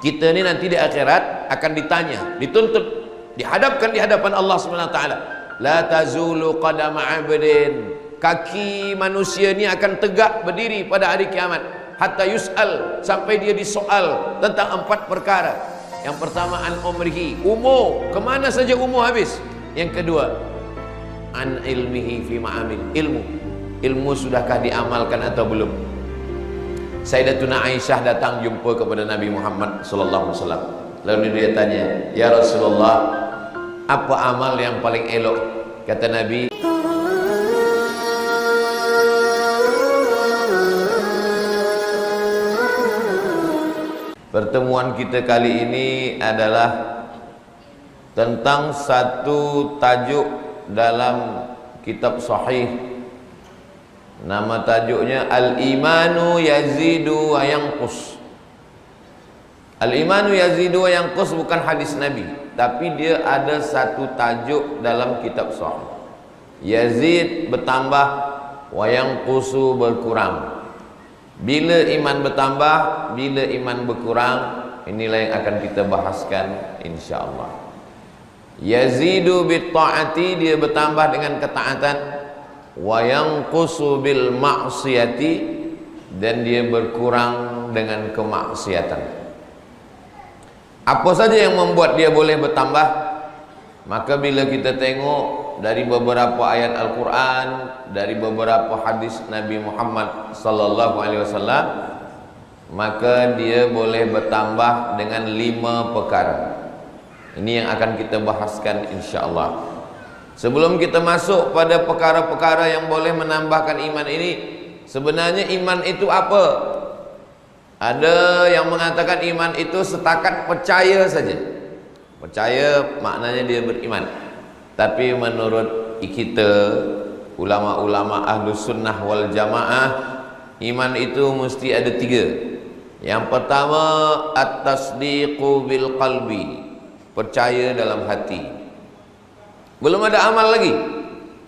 Kita ni nanti di akhirat akan ditanya, dituntut, dihadapkan di hadapan Allah Subhanahu wa taala. La tazulu qadama 'abdin, kaki manusia ni akan tegak berdiri pada hari kiamat, hatta yus'al, sampai dia disoal tentang 4 perkara. Yang pertama, an umrihi, umur, kemana saja umur habis. Yang kedua, an ilmihi fi ma'amil, ilmu sudahkah diamalkan atau belum. Sayyidatuna Aisyah datang jumpa kepada Nabi Muhammad sallallahu alaihi wasallam. Lalu dia tanya, "Ya Rasulullah, apa amal yang paling elok?" Kata Nabi, pertemuan kita kali ini adalah tentang satu tajuk dalam kitab sahih. Nama tajuknya Al-Imanu Yazidu wa Yanqus. Al-Imanu Yazidu wa Yanqus bukan hadis Nabi, tapi dia ada satu tajuk dalam kitab sahih. Yazid bertambah, wa yanqusu berkurang. Bila iman bertambah, bila iman berkurang, inilah yang akan kita bahaskan insya-Allah. Yazidu bit ta'ati, dia bertambah dengan ketaatan, wa yanqusu bil ma'siyati, dan dia berkurang dengan kemaksiatan. Apa saja yang membuat dia boleh bertambah? Maka bila kita tengok dari beberapa ayat Al-Quran, dari beberapa hadis Nabi Muhammad sallallahu alaihi wasallam, maka dia boleh bertambah dengan 5 perkara. Ini yang akan kita bahaskan insya-Allah. Sebelum kita masuk pada perkara-perkara yang boleh menambahkan iman ini, sebenarnya iman itu apa? Ada yang mengatakan iman itu setakat percaya saja. Percaya maknanya dia beriman. Tapi menurut kita, ulama-ulama Ahlus Sunnah wal Jamaah, iman itu mesti ada 3. Yang pertama, at-tasdiqu bil qalbi, percaya dalam hati. Belum ada amal lagi,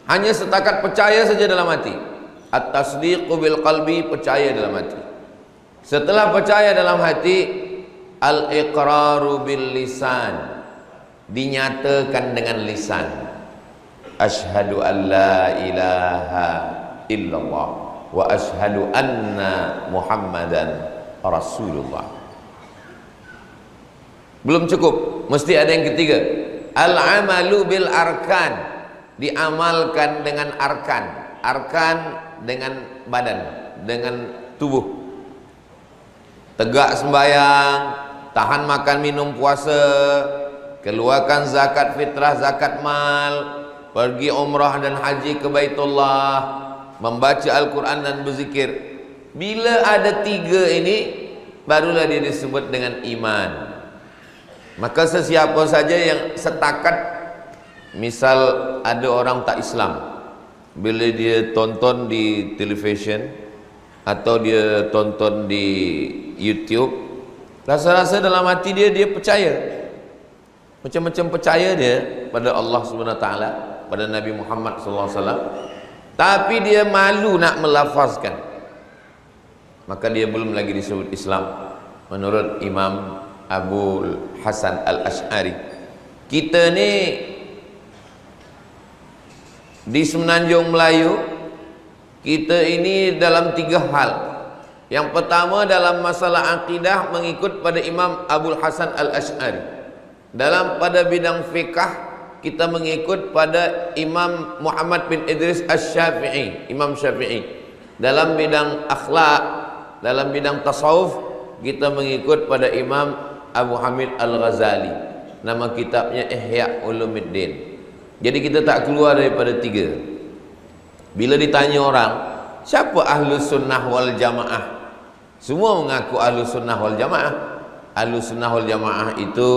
hanya setakat percaya saja dalam hati. At-tasdiqu bil qalbi, percaya dalam hati. Setelah percaya dalam hati, al-iqraru bil lisan, dinyatakan dengan lisan. Asyhadu an la ilaha illallah wa asyhadu anna Muhammadan Rasulullah. Belum cukup, mesti ada yang ketiga. Al-amalu bil arkan, diamalkan dengan arkan. Arkan dengan badan, dengan tubuh. Tegak sembahyang, tahan makan minum puasa, keluarkan zakat fitrah, zakat mal, pergi umrah dan haji ke Baitullah, membaca Al-Quran dan berzikir. Bila ada 3 ini, barulah dia disebut dengan iman. Maka sesiapa saja yang setakat, misal ada orang tak Islam, bila dia tonton di television atau dia tonton di YouTube, rasa-rasa dalam hati dia percaya, macam-macam percaya dia pada Allah Subhanahu wa taala, pada Nabi Muhammad sallallahu alaihi wasallam, tapi dia malu nak melafazkan, maka dia belum lagi disebut Islam menurut Imam Abu Hasan Al-Ash'ari. Kita ni di Semenanjung Melayu, kita ini dalam 3 hal. Yang pertama, dalam masalah akidah mengikut pada Imam Abu Hasan Al-Ash'ari. Dalam pada bidang fiqh kita mengikut pada Imam Muhammad bin Idris Asy-Syafi'i, Imam Syafi'i. Dalam bidang akhlak, dalam bidang tasawuf, kita mengikut pada Imam Abu Hamid Al-Ghazali. Nama kitabnya Ihya Ulumuddin. Jadi kita tak keluar daripada 3. Bila ditanya orang, siapa Ahlus Sunnah wal Jamaah? Semua mengaku Ahlus Sunnah wal Jamaah. Ahlus Sunnah wal Jamaah itu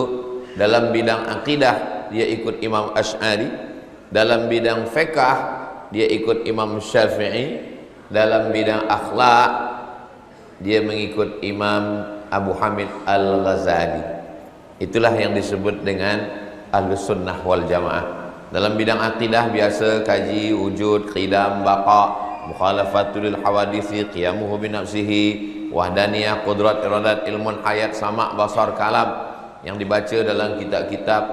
dalam bidang akidah dia ikut Imam Asy'ari, dalam bidang fiqh dia ikut Imam Syafi'i, dalam bidang akhlak dia mengikut Imam Abu Hamid Al-Ghazali. Itulah yang disebut dengan Ahlus Sunnah wal Jamaah. Dalam bidang akidah biasa kaji wujud, qidam, baqa, mukhalafatul hawadisi, qiyamuhu bi nafsihi, wahdaniyah, qudrat, iradat, ilmun, hayat, sama, basar, kalam, yang dibaca dalam kitab-kitab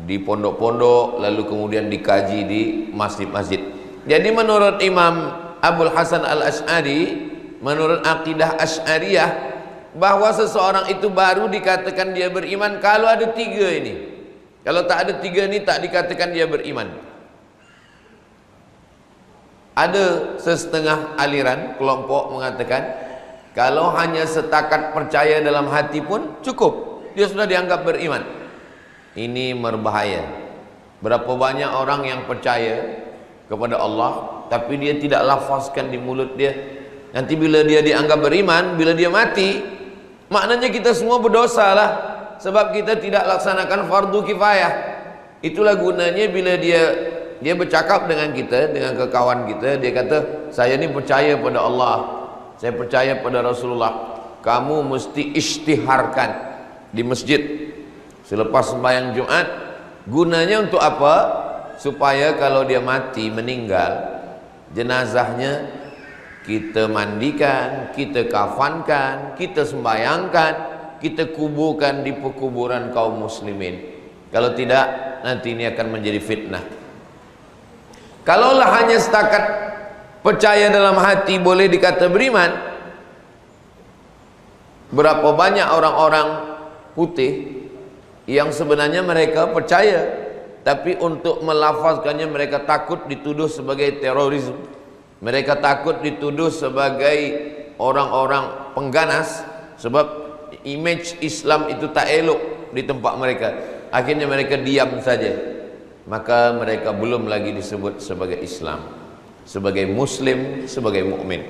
di pondok-pondok, lalu kemudian dikaji di masjid-masjid. Jadi menurut Imam Abul Hasan Al-Asy'ari, menurut akidah Asy'ariyah, bahwa seseorang itu baru dikatakan dia beriman kalau ada tiga ini. Kalau tak ada tiga ini, tak dikatakan dia beriman. Ada setengah aliran kelompok mengatakan kalau hanya setakat percaya dalam hati pun cukup, dia sudah dianggap beriman. Ini berbahaya. Berapa banyak orang yang percaya kepada Allah tapi dia tidak lafazkan di mulut dia. Nanti bila dia dianggap beriman, bila dia mati, maknanya kita semua berdosa lah, sebab kita tidak laksanakan fardu kifayah. Itulah gunanya bila dia bercakap dengan kita, dengan kekawan kita, dia kata, saya ni percaya pada Allah, saya percaya pada Rasulullah. Kamu mesti isytiharkan di masjid selepas sembahyang Jumat. Gunanya untuk apa? Supaya kalau dia mati, meninggal, jenazahnya kita mandikan, kita kafankan, kita sembayangkan, kita kuburkan di pekuburan kaum muslimin. Kalau tidak, nanti ini akan menjadi fitnah. Kalaulah hanya setakat percaya dalam hati boleh dikata beriman, berapa banyak orang-orang putih yang sebenarnya mereka percaya, tapi untuk melafazkannya mereka takut dituduh sebagai terorisme, mereka takut dituduh sebagai orang-orang pengganas, sebab image Islam itu tak elok di tempat mereka. Akhirnya mereka diam saja, maka mereka belum lagi disebut sebagai Islam, sebagai Muslim, sebagai mukmin.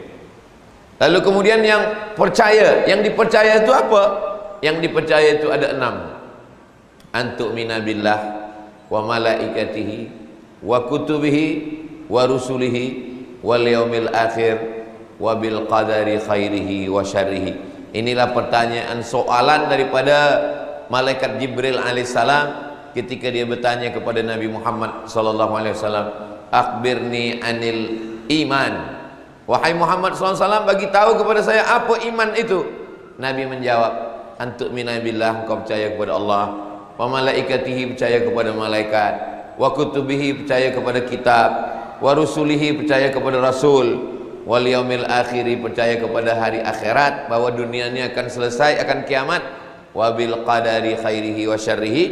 Lalu kemudian yang percaya, yang dipercaya itu apa? Yang dipercaya itu ada 6. Antu'mina billah wa malaikatihi wa kutubihi wa rusulihi wal yaumil akhir wa bil qadari khairihi wa syarrihi. Inilah pertanyaan soalan daripada malaikat Jibril alaihissalam ketika dia bertanya kepada Nabi Muhammad sallallahu alaihi wasallam, akhbirni anil iman. Wahai Muhammad sallallahu alaihi wasallam, bagi tahu kepada saya apa iman itu. Nabi menjawab, antu'mina billah, kau percaya kepada Allah, wa malaikatihi, percaya kepada malaikat, wa kutubihi, percaya kepada kitab, wa rusulihi, percaya kepada rasul, wal yaumil akhiri, percaya kepada hari akhirat, bahwa dunia ini akan selesai, akan kiamat, wa bil qadari khairihi wa syarrihi,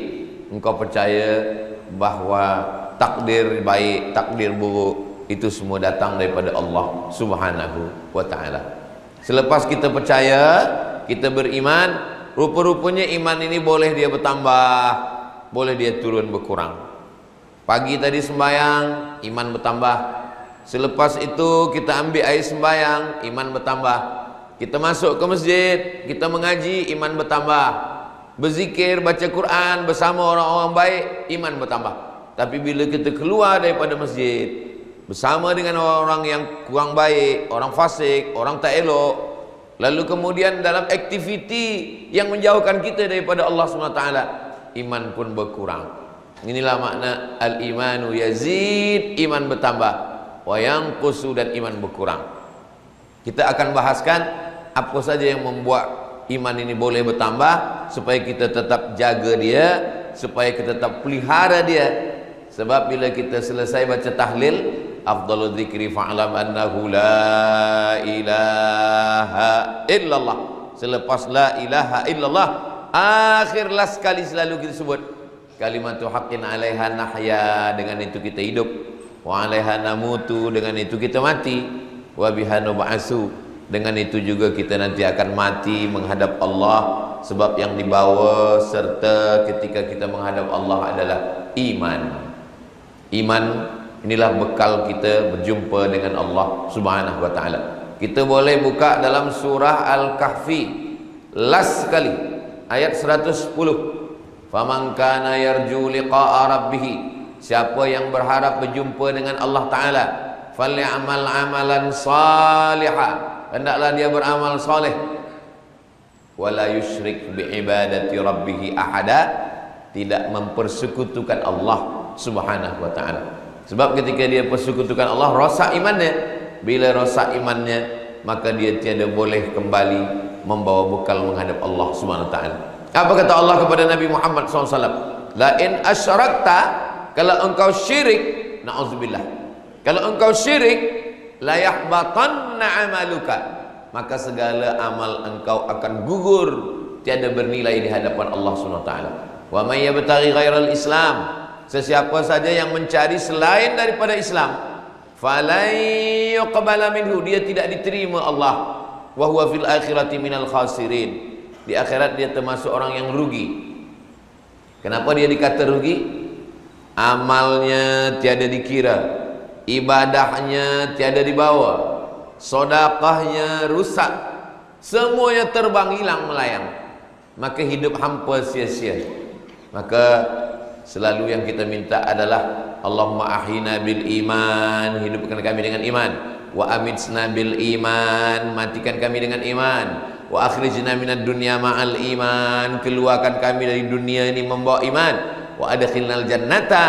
engkau percaya bahwa takdir baik, takdir buruk itu semua datang daripada Allah Subhanahu wa ta'ala. Selepas kita percaya, kita beriman, rupa-rupanya iman ini boleh dia bertambah, boleh dia turun berkurang. Pagi tadi sembahyang, iman bertambah. Selepas itu kita ambil air sembahyang, iman bertambah. Kita masuk ke masjid, kita mengaji, iman bertambah. Berzikir, baca Quran bersama orang-orang baik, iman bertambah. Tapi bila kita keluar daripada masjid bersama dengan orang-orang yang kurang baik, orang fasik, orang tak elok, lalu kemudian dalam aktiviti yang menjauhkan kita daripada Allah SWT, iman pun berkurang. Inilah makna al-imanu yazid, iman bertambah, wa yanqusu, dan iman berkurang. Kita akan bahaskan apa saja yang membuat iman ini boleh bertambah, supaya kita tetap jaga dia, supaya kita tetap pelihara dia. Sebab bila kita selesai baca tahlil, afdalul dzikri fa'lam annahu la ilaha illallah. Selepas la ilaha illallah, akhirlah sekali selalu kita sebut kalimatu haqqin 'alaiha nahya, dengan itu kita hidup, wa 'alaiha namutu, dengan itu kita mati, wa biha nub'atsu, dengan itu juga kita nanti akan mati menghadap Allah. Sebab yang dibawa serta ketika kita menghadap Allah adalah iman. Iman inilah bekal kita berjumpa dengan Allah Subhanahu wa ta'ala. Kita boleh buka dalam surah Al-Kahfi, last sekali, ayat 110. Faman kana yarju liqa'a rabbih, siapa yang berharap berjumpa dengan Allah Ta'ala, falyamal amalan salihah, hendaklah dia beramal soleh, wala yusyrik biibadati rabbih ahada, tidak mempersekutukan Allah Subhanahu wa ta'ala. Sebab ketika dia persekutukan Allah, rosak imannya. Bila rosak imannya, maka dia tiada boleh kembali membawa bekal menghadap Allah Subhanahu wa taala. Apa kata Allah kepada Nabi Muhammad SAW? La in asyrakta, kalau engkau syirik, na'udzubillah, kalau engkau syirik, la yahbatanna amaluka, maka segala amal engkau akan gugur, tiada bernilai di hadapan Allah Subhanahu wa taala. Wa may yabtaghi ghairal Islam, sesiapa saja yang mencari selain daripada Islam, falan yuqbala minhu, dia tidak diterima Allah. Wa huwa fil akhirati minal khasirin, di akhirat dia termasuk orang yang rugi. Kenapa dia dikata rugi? Amalnya tiada dikira, ibadahnya tiada dibawa, sedekahnya rusak, semuanya terbang hilang melayang, maka hidup hampa sia-sia. Maka selalu yang kita minta adalah Allahumma ahyina bil iman, hidupkan kami dengan iman, wa amitsna bil iman, matikan kami dengan iman, wa akhrijna minad dunya ma'al iman, keluarkan kami dari dunia ini membawa iman, wa adkhilnal jannata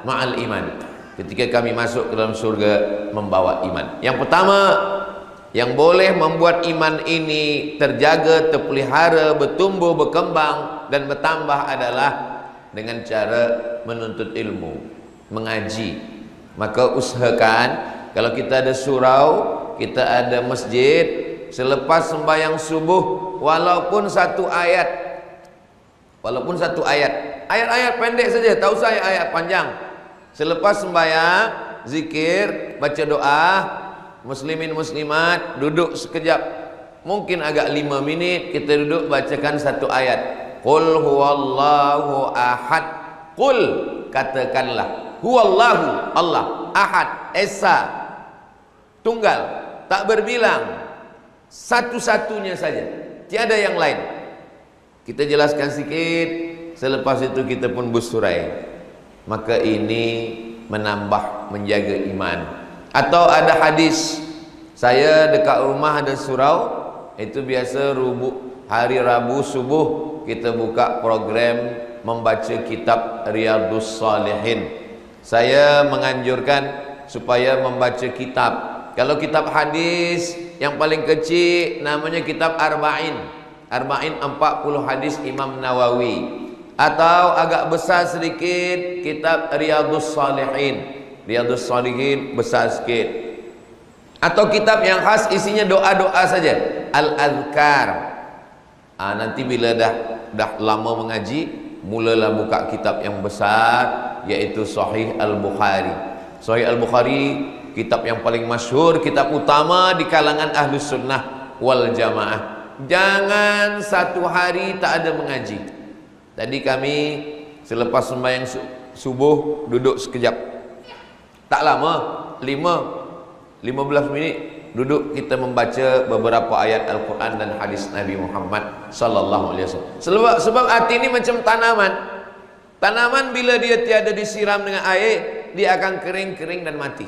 ma'al iman, ketika kami masuk ke dalam surga membawa iman. Yang pertama yang boleh membuat iman ini terjaga, terpelihara, bertumbuh, berkembang dan bertambah adalah dengan cara menuntut ilmu, mengaji. Maka usahakan kalau kita ada surau, kita ada masjid, selepas sembahyang subuh, walaupun satu ayat, ayat-ayat pendek saja, tak usah ayat-ayat panjang. Selepas sembahyang, zikir, baca doa, muslimin muslimat duduk sekejap, mungkin agak 5 minit, kita duduk bacakan satu ayat. Qul huwallahu ahad, qul, katakanlah, huwallahu, Allah, ahad, esa, tunggal, tak berbilang, satu-satunya saja, tiada yang lain. Kita jelaskan sikit, selepas itu kita pun bersurai. Maka ini menambah, menjaga iman. Atau ada hadis, saya dekat rumah ada surau, itu biasa hari Rabu subuh kita buka program membaca kitab Riyadhus Shalihin. Saya menganjurkan supaya membaca kitab. Kalau kitab hadis yang paling kecil namanya kitab Arba'in 40 hadis Imam Nawawi. Atau agak besar sedikit kitab Riyadhus Shalihin. Riyadhus Shalihin besar sikit. Atau kitab yang khas isinya doa-doa saja, Al-Adhkar. Nanti bila dah lama mengaji, mulalah buka kitab yang besar, yaitu Sahih Al-Bukhari. Sahih Al-Bukhari kitab yang paling masyhur, kitab utama di kalangan Ahlus Sunnah wal Jamaah. Jangan satu hari tak ada mengaji. Tadi kami selepas sembahyang subuh duduk sekejap, tak lama, 15 minit duduk kita membaca beberapa ayat Al-Quran dan hadis Nabi Muhammad sallallahu alaihi wasallam. Sebab hati ini macam tanaman. Tanaman bila dia tiada disiram dengan air, dia akan kering dan mati.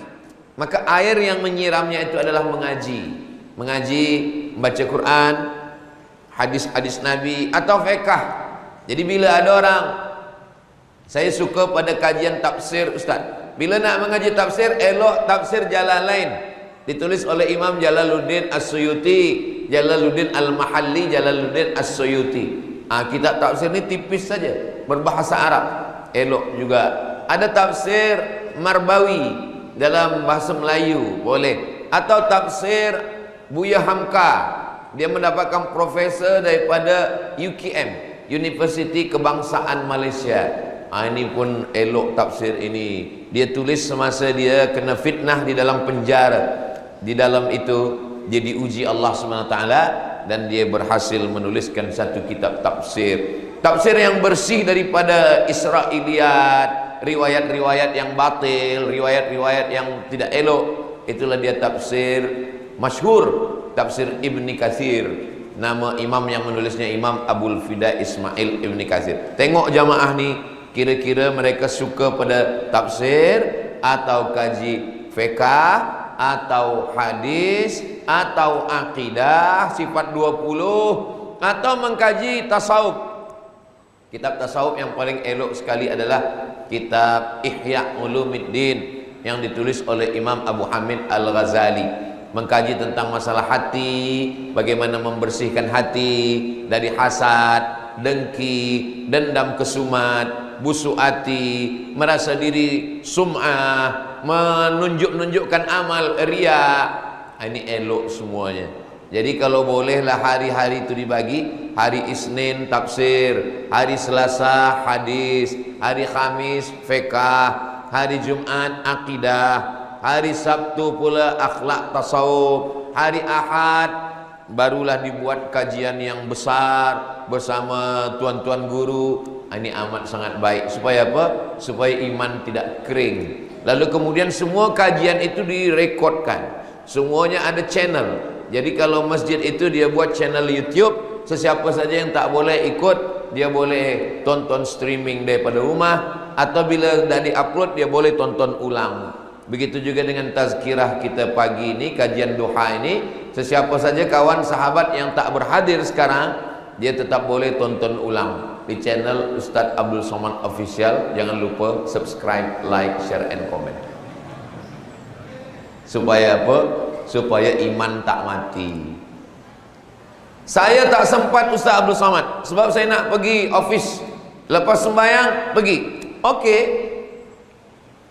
Maka air yang menyiramnya itu adalah mengaji, membaca Quran, hadis-hadis Nabi atau fiqh. Jadi bila ada orang, saya suka pada kajian tafsir Ustaz, bila nak mengaji tafsir, elok tafsir Jalalain, ditulis oleh Imam Jalaluddin As-Suyuti, Jalaluddin Al-Mahalli, Jalaluddin As-Suyuti. Kitab tafsir ni tipis saja, berbahasa Arab, elok juga. Ada tafsir Marbawi dalam bahasa Melayu, boleh. Atau tafsir Buya Hamka, dia mendapatkan profesor daripada UKM, Universiti Kebangsaan Malaysia. Ini pun elok tafsir ini. Dia tulis semasa dia kena fitnah di dalam penjara. Di dalam itu dia diuji Allah SWT dan dia berhasil menuliskan satu kitab tafsir. Tafsir yang bersih daripada Israiliyat, riwayat-riwayat yang batil, riwayat-riwayat yang tidak elok. Itulah dia tafsir masyhur, tafsir Ibni Katsir. Nama imam yang menulisnya Imam Abul Fida Ismail Ibni Katsir. Tengok jamaah ni, kira-kira mereka suka pada tafsir atau kaji fiqh atau hadis atau akidah sifat 20 atau mengkaji tasawuf. Kitab tasawuf yang paling elok sekali adalah kitab Ihya Ulumuddin yang ditulis oleh Imam Abu Hamid Al-Ghazali. mengkaji tentang masalah hati, bagaimana membersihkan hati dari hasad, dengki, dendam kesumat, busuk hati, merasa diri sum'ah, menunjukkan amal, riya. Ini elok semuanya. Jadi kalau bolehlah hari-hari itu dibagi, hari Isnin tafsir, hari Selasa hadis, hari Khamis fiqh, hari Jumat akidah, hari Sabtu pula akhlak tasawuf, hari Ahad barulah dibuat kajian yang besar bersama tuan-tuan guru. Ini amat sangat baik. Supaya apa? Supaya iman tidak kering. Lalu kemudian semua kajian itu direkodkan, semuanya ada channel. Jadi kalau masjid itu dia buat channel YouTube, sesiapa saja yang tak boleh ikut, dia boleh tonton streaming daripada rumah, atau bila dah di-upload dia boleh tonton ulang. Begitu juga dengan tazkirah kita pagi ini, kajian duha ini, sesiapa saja kawan sahabat yang tak berhadir sekarang, dia tetap boleh tonton ulang di channel Ustaz Abdul Somad Official. Jangan lupa subscribe, like, share and comment. Supaya apa? Supaya iman tak mati. Saya tak sempat Ustaz Abdul Somad sebab saya nak pergi office lepas sembahyang, pergi. Okey.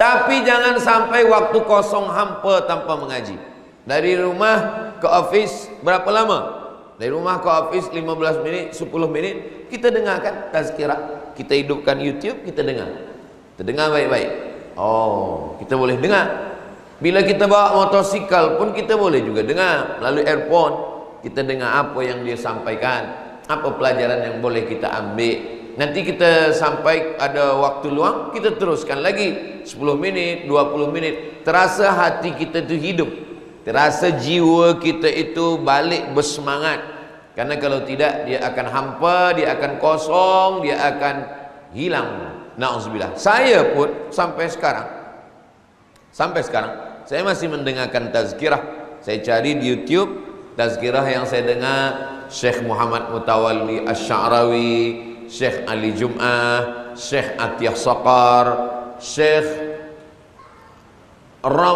Tapi jangan sampai waktu kosong hampa tanpa mengaji. Dari rumah ke office berapa lama? Dari rumah ke office 15 minit, 10 minit, kita dengarkan tazkirah. Kita hidupkan YouTube, kita dengar. Kita dengar baik-baik. Oh, kita boleh dengar. Bila kita bawa motosikal pun kita boleh juga dengar melalui earphone. Kita dengar apa yang dia sampaikan, apa pelajaran yang boleh kita ambil. Nanti kita sampai ada waktu luang, kita teruskan lagi 10 minit, 20 menit. Terasa hati kita itu hidup, terasa jiwa kita itu balik bersemangat. Karena kalau tidak, dia akan hampa, dia akan kosong, dia akan hilang. Na'udzubillah. Saya pun sampai sekarang saya masih mendengarkan tazkirah. Saya cari di YouTube tazkirah yang saya dengar Syekh Muhammad Mutawalli Asy-Sya'rawi, Syekh Ali Jum'ah, Syekh Atiyah Saqar, Syekh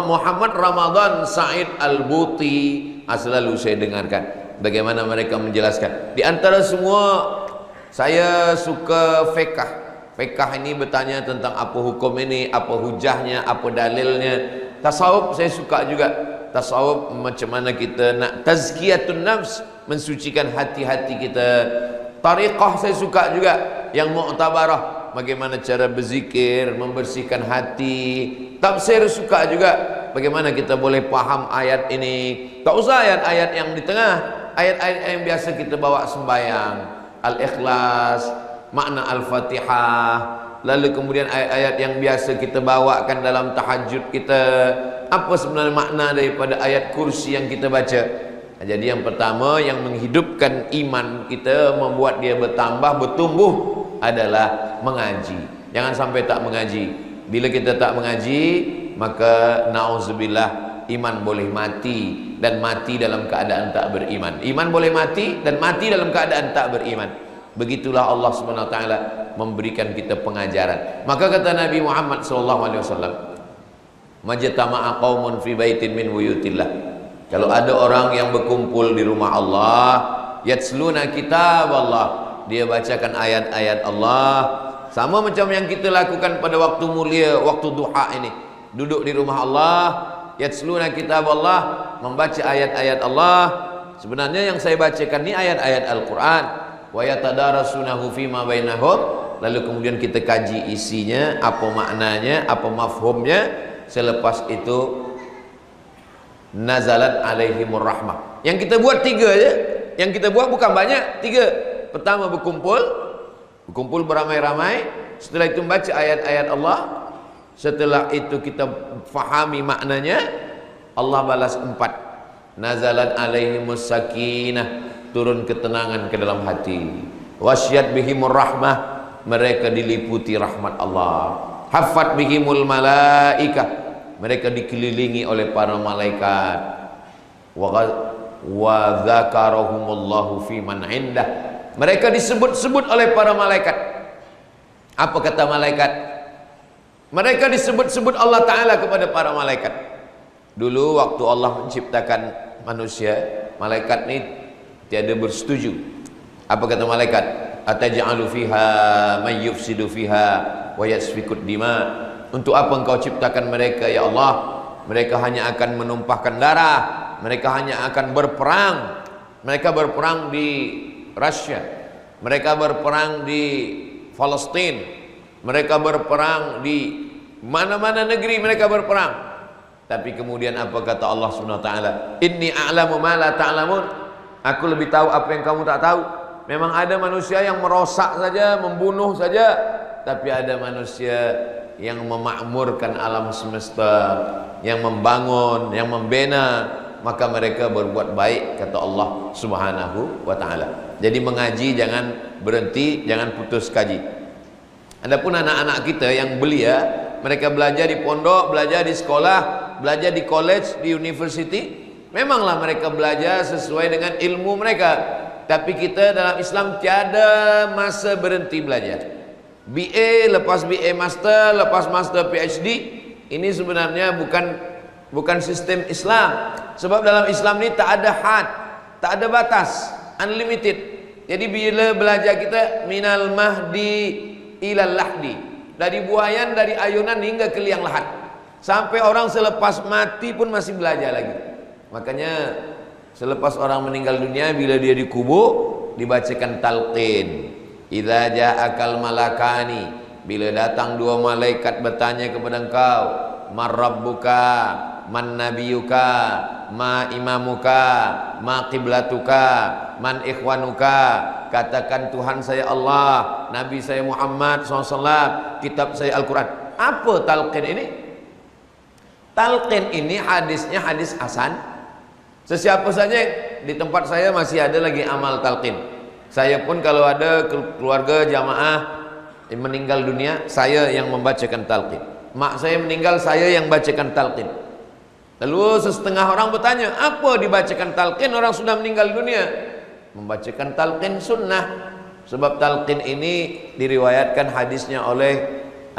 Muhammad Ramadan Said Al-Buti. Selalu saya dengarkan bagaimana mereka menjelaskan. Di antara semua, saya suka fiqh. Fiqh ini bertanya tentang apa hukum ini, apa hujahnya, apa dalilnya. Tasawuf saya suka juga. Tasawuf macam mana kita nak tazkiyatun nafs, mensucikan hati-hati kita. Tariqah saya suka juga, yang mu'tabarah, bagaimana cara berzikir, membersihkan hati. Tafsir suka juga, bagaimana kita boleh faham ayat ini. Tak usah ayat-ayat yang di tengah, ayat-ayat yang biasa kita bawa sembahyang, Al-Ikhlas, makna Al-Fatihah, lalu kemudian ayat-ayat yang biasa kita bawakan dalam tahajud kita. Apa sebenarnya makna daripada ayat kursi yang kita baca? Jadi yang pertama yang menghidupkan iman kita, membuat dia bertambah, bertumbuh adalah mengaji. Jangan sampai tak mengaji. Bila kita tak mengaji, maka na'udzubillah, iman boleh mati, dan mati dalam keadaan tak beriman. Iman boleh mati dan mati dalam keadaan tak beriman. Begitulah Allah Subhanahu wa taala memberikan kita pengajaran. Maka kata Nabi Muhammad sallallahu alaihi wasallam, majtama'a qaumun fi baitin min buyutillah. Kalau ada orang yang berkumpul di rumah Allah, yatsluna kitab Allah, dia bacakan ayat-ayat Allah, sama macam yang kita lakukan pada waktu mulia, waktu duha ini. Duduk di rumah Allah, yatsluna kitab Allah, membaca ayat-ayat Allah. Sebenarnya yang saya bacakan ni ayat-ayat Al-Quran. Wa yatadarasunahu fima bainahum, lalu kemudian kita kaji isinya, apa maknanya, apa mafhumnya. Selepas itu nazalat alaihimur rahmah. Yang kita buat 3 je. Yang kita buat bukan banyak, 3. Pertama berkumpul beramai-ramai. Setelah itu membaca ayat-ayat Allah. Setelah itu kita fahami maknanya. Allah balas 4. Nazalat alaihimus sakinah, turun ketenangan ke dalam hati. Wasyat bihimur rahmah, mereka diliputi rahmat Allah. Haffat bihimul malaikah, mereka dikelilingi oleh para malaikat. Wa dzakarahumullahu fi man indah, mereka disebut-sebut oleh para malaikat. Apa kata malaikat? Mereka disebut-sebut Allah Ta'ala kepada para malaikat. Dulu waktu Allah menciptakan manusia, malaikat ni tiada bersetuju. Apa kata malaikat? Ataj'alu fiha may yufsidu fiha wa yasfikud dima. Untuk apa engkau ciptakan mereka ya Allah? Mereka hanya akan menumpahkan darah, mereka hanya akan berperang. Mereka berperang di Rusia, mereka berperang di Palestina, mereka berperang di mana-mana negeri, mereka berperang. Tapi kemudian apa kata Allah Subhanahu wa taala? Inni a'lamu ma la ta'lamun. Aku lebih tahu apa yang kamu tak tahu. Memang ada manusia yang merosak saja, membunuh saja, tapi ada manusia yang memakmurkan alam semesta, yang membangun, yang membina, maka mereka berbuat baik kata Allah Subhanahu wa taala. Jadi mengaji jangan berhenti, jangan putus kaji. Adapun anak-anak kita yang belia, mereka belajar di pondok, belajar di sekolah, belajar di college, di university, memanglah mereka belajar sesuai dengan ilmu mereka. Tapi kita dalam Islam tiada masa berhenti belajar. BA, lepas BA master, lepas master PhD, ini sebenarnya bukan sistem Islam. Sebab dalam Islam ni tak ada had, tak ada batas, unlimited. Jadi bila belajar kita minal mahdi ilal lahdi, dari buayan, dari ayunan hingga ke liang lahat, sampai orang selepas mati pun masih belajar lagi. Makanya selepas orang meninggal dunia, bila dia dikubur, dibacakan talqin. Idza ja'akal malakani, bila datang dua malaikat bertanya kepada engkau, man rabbuka, man nabiyuka, ma imamuka, ma qiblatuka, man ikhwanuka, katakan Tuhan saya Allah, Nabi saya Muhammad SAW, kitab saya Al-Quran. Apa talqin ini? Talqin ini hadisnya hadis hasan. Sesiapa saja di tempat saya masih ada lagi amal talqin. Saya pun kalau ada keluarga jamaah meninggal dunia, saya yang membacakan talqin. Mak saya meninggal, saya yang bacakan talqin. Lalu setengah orang bertanya, apa dibacakan talqin orang sudah meninggal dunia? Membacakan talqin sunnah. Sebab talqin ini diriwayatkan hadisnya oleh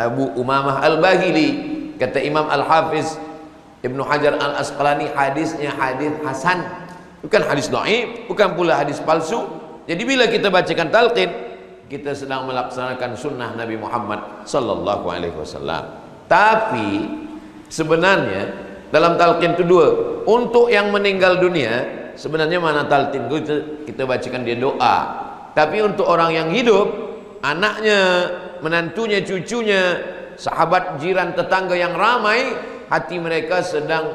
Abu Umamah Al-Bahili. Kata Imam Al-Hafiz Ibnu Hajar Al-Asqalani, hadisnya hadis hasan, bukan hadis dhaif, bukan pula hadis palsu. Jadi bila kita bacakan talqin, kita sedang melaksanakan sunnah Nabi Muhammad sallallahu alaihi wasallam. Tapi sebenarnya dalam talqin itu dua. Untuk yang meninggal dunia, sebenarnya mana talqin kita bacakan dia doa. Tapi untuk orang yang hidup, anaknya, menantunya, cucunya, sahabat, jiran, tetangga yang ramai, hati mereka sedang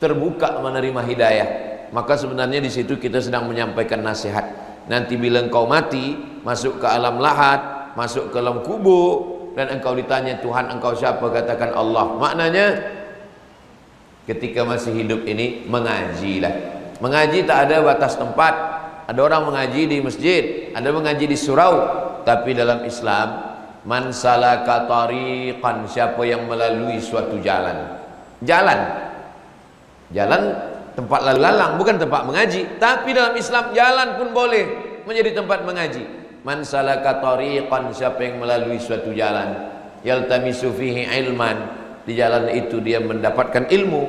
terbuka menerima hidayah. Maka sebenarnya di situ kita sedang menyampaikan nasihat. Nanti bila engkau mati, masuk ke alam lahat, masuk ke dalam kubur, dan engkau ditanya Tuhan engkau siapa, katakan Allah. Maknanya ketika masih hidup ini mengajilah. Mengaji tak ada batas tempat. Ada orang mengaji di masjid, ada mengaji di surau. Tapi dalam Islam, man salaka tariqan, siapa yang melalui suatu jalan. Jalan tempat lalu lalang, bukan tempat mengaji. Tapi dalam Islam jalan pun boleh menjadi tempat mengaji. Man salaka tariqan, siapa yang melalui suatu jalan, yaltamisu fihi ilman, di jalan itu dia mendapatkan ilmu,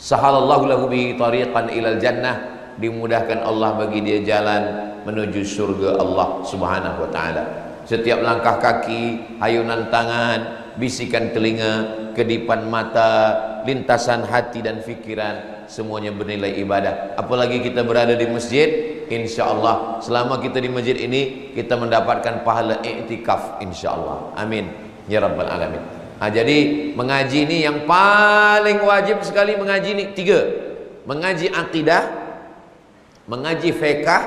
sahalallahu lahu bihi tariqan ilal jannah, dimudahkan Allah bagi dia jalan menuju surga Allah Subhanahu wa taala. Setiap langkah kaki, hayunan tangan, bisikan telinga, kedipan mata, lintasan hati dan fikiran, semuanya bernilai ibadah. Apalagi kita berada di masjid, insya Allah selama kita di masjid ini kita mendapatkan pahala i'tikaf, insya Allah. Amin ya rabbal alamin. Jadi mengaji ini yang paling wajib sekali. Mengaji ini tiga: mengaji akidah, mengaji fiqh,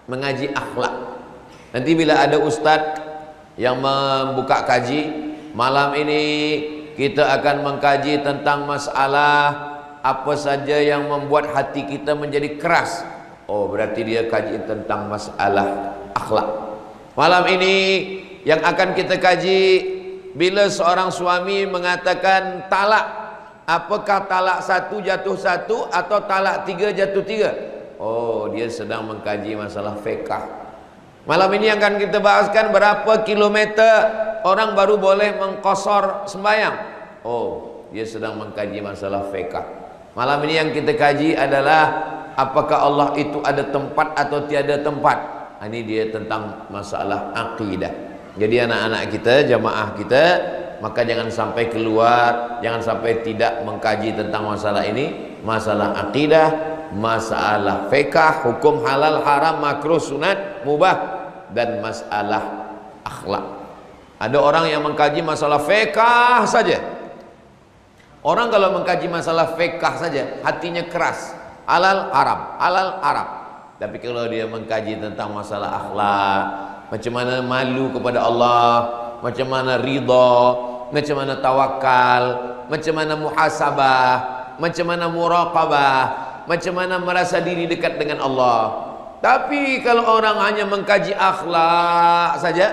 mengaji akhlak. Nanti bila ada ustaz yang membuka kaji, malam ini kita akan mengkaji tentang masalah apa saja yang membuat hati kita menjadi keras. Oh, berarti dia kaji tentang masalah akhlak. Malam ini yang akan kita kaji, bila seorang suami mengatakan talak, apakah talak satu jatuh satu atau talak tiga jatuh tiga? Oh, dia sedang mengkaji masalah fiqh. Malam ini akan kita bahaskan berapa kilometer orang baru boleh mengqasar sembahyang. Oh, dia sedang mengkaji masalah fiqh. Malam ini yang kita kaji adalah apakah Allah itu ada tempat atau tiada tempat. Ini dia tentang masalah akidah. Jadi anak-anak kita, jamaah kita, maka jangan sampai keluar, jangan sampai tidak mengkaji tentang masalah ini, masalah akidah, masalah fiqh, hukum halal, haram, makruh, sunat, mubah, dan masalah akhlak. Ada orang yang mengkaji masalah fiqh saja. Orang kalau mengkaji masalah fiqh saja, hatinya keras, halal, haram, halal, haram. Tapi kalau dia mengkaji tentang masalah akhlak, macam mana malu kepada Allah, macam mana ridha, macam mana tawakal, macam mana muhasabah, macam mana muraqabah, macam mana merasa diri dekat dengan Allah. Tapi kalau orang hanya mengkaji akhlak saja,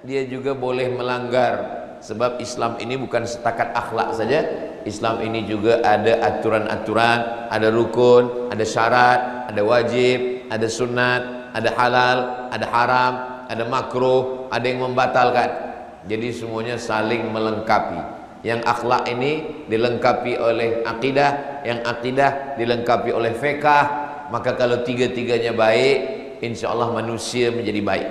dia juga boleh melanggar. Sebab Islam ini bukan setakat akhlak saja. Islam ini juga ada aturan-aturan, ada rukun, ada syarat, ada wajib, ada sunat, ada halal, ada haram, ada makruh, ada yang membatalkan. Jadi semuanya saling melengkapi. Yang akhlak ini dilengkapi oleh akidah, yang akidah dilengkapi oleh fiqh. Maka kalau tiga-tiganya baik, insya Allah manusia menjadi baik.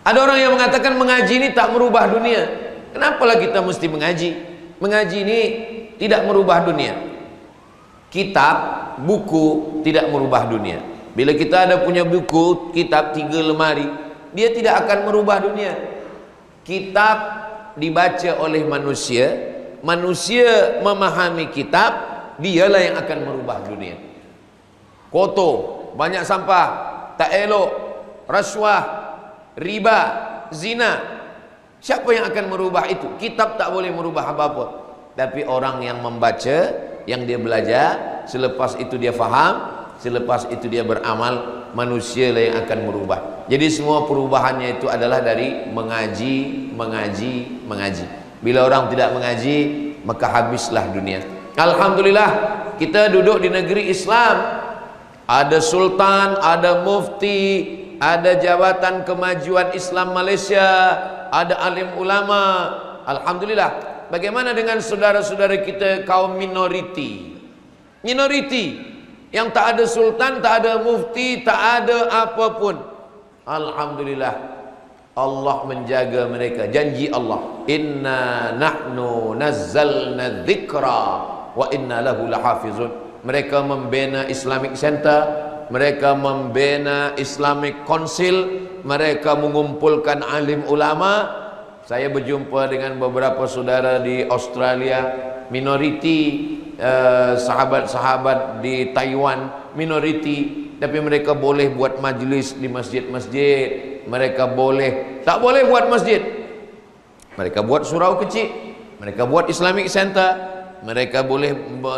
Ada orang yang mengatakan mengaji ini tak merubah dunia. Kenapalah kita mesti mengaji? Mengaji ini tidak merubah dunia. Kitab, buku tidak merubah dunia. Bila kita ada punya buku, kitab 3 lemari, dia tidak akan merubah dunia. Kitab dibaca oleh manusia, manusia memahami kitab, dialah yang akan merubah dunia. Kotor, banyak sampah, tak elok, rasuah, riba, zina, siapa yang akan merubah itu? Kitab tak boleh merubah apa-apa. Tapi orang yang membaca, yang dia belajar, selepas itu dia faham, selepas itu dia beramal, manusia lah yang akan merubah. Jadi semua perubahannya itu adalah dari mengaji, mengaji, mengaji. Bila orang tidak mengaji, maka habislah dunia. Alhamdulillah, kita duduk di negeri Islam. Ada sultan, ada mufti, ada jabatan kemajuan Islam Malaysia, ada alim ulama. Alhamdulillah. Bagaimana dengan saudara-saudara kita kaum minoriti? Minoriti yang tak ada sultan, tak ada mufti, tak ada apapun. Alhamdulillah, Allah menjaga mereka. Janji Allah, inna nahnu nazzalna dzikra wa inna lahu lahafizun. Mereka membina Islamic Center, mereka membina Islamic Council, mereka mengumpulkan alim ulama. Saya berjumpa dengan beberapa saudara di Australia, minoriti, sahabat-sahabat di Taiwan, minoriti, tapi mereka boleh buat majlis di masjid-masjid. Mereka boleh, tak boleh buat masjid, mereka buat surau kecil, mereka buat Islamic Center, mereka boleh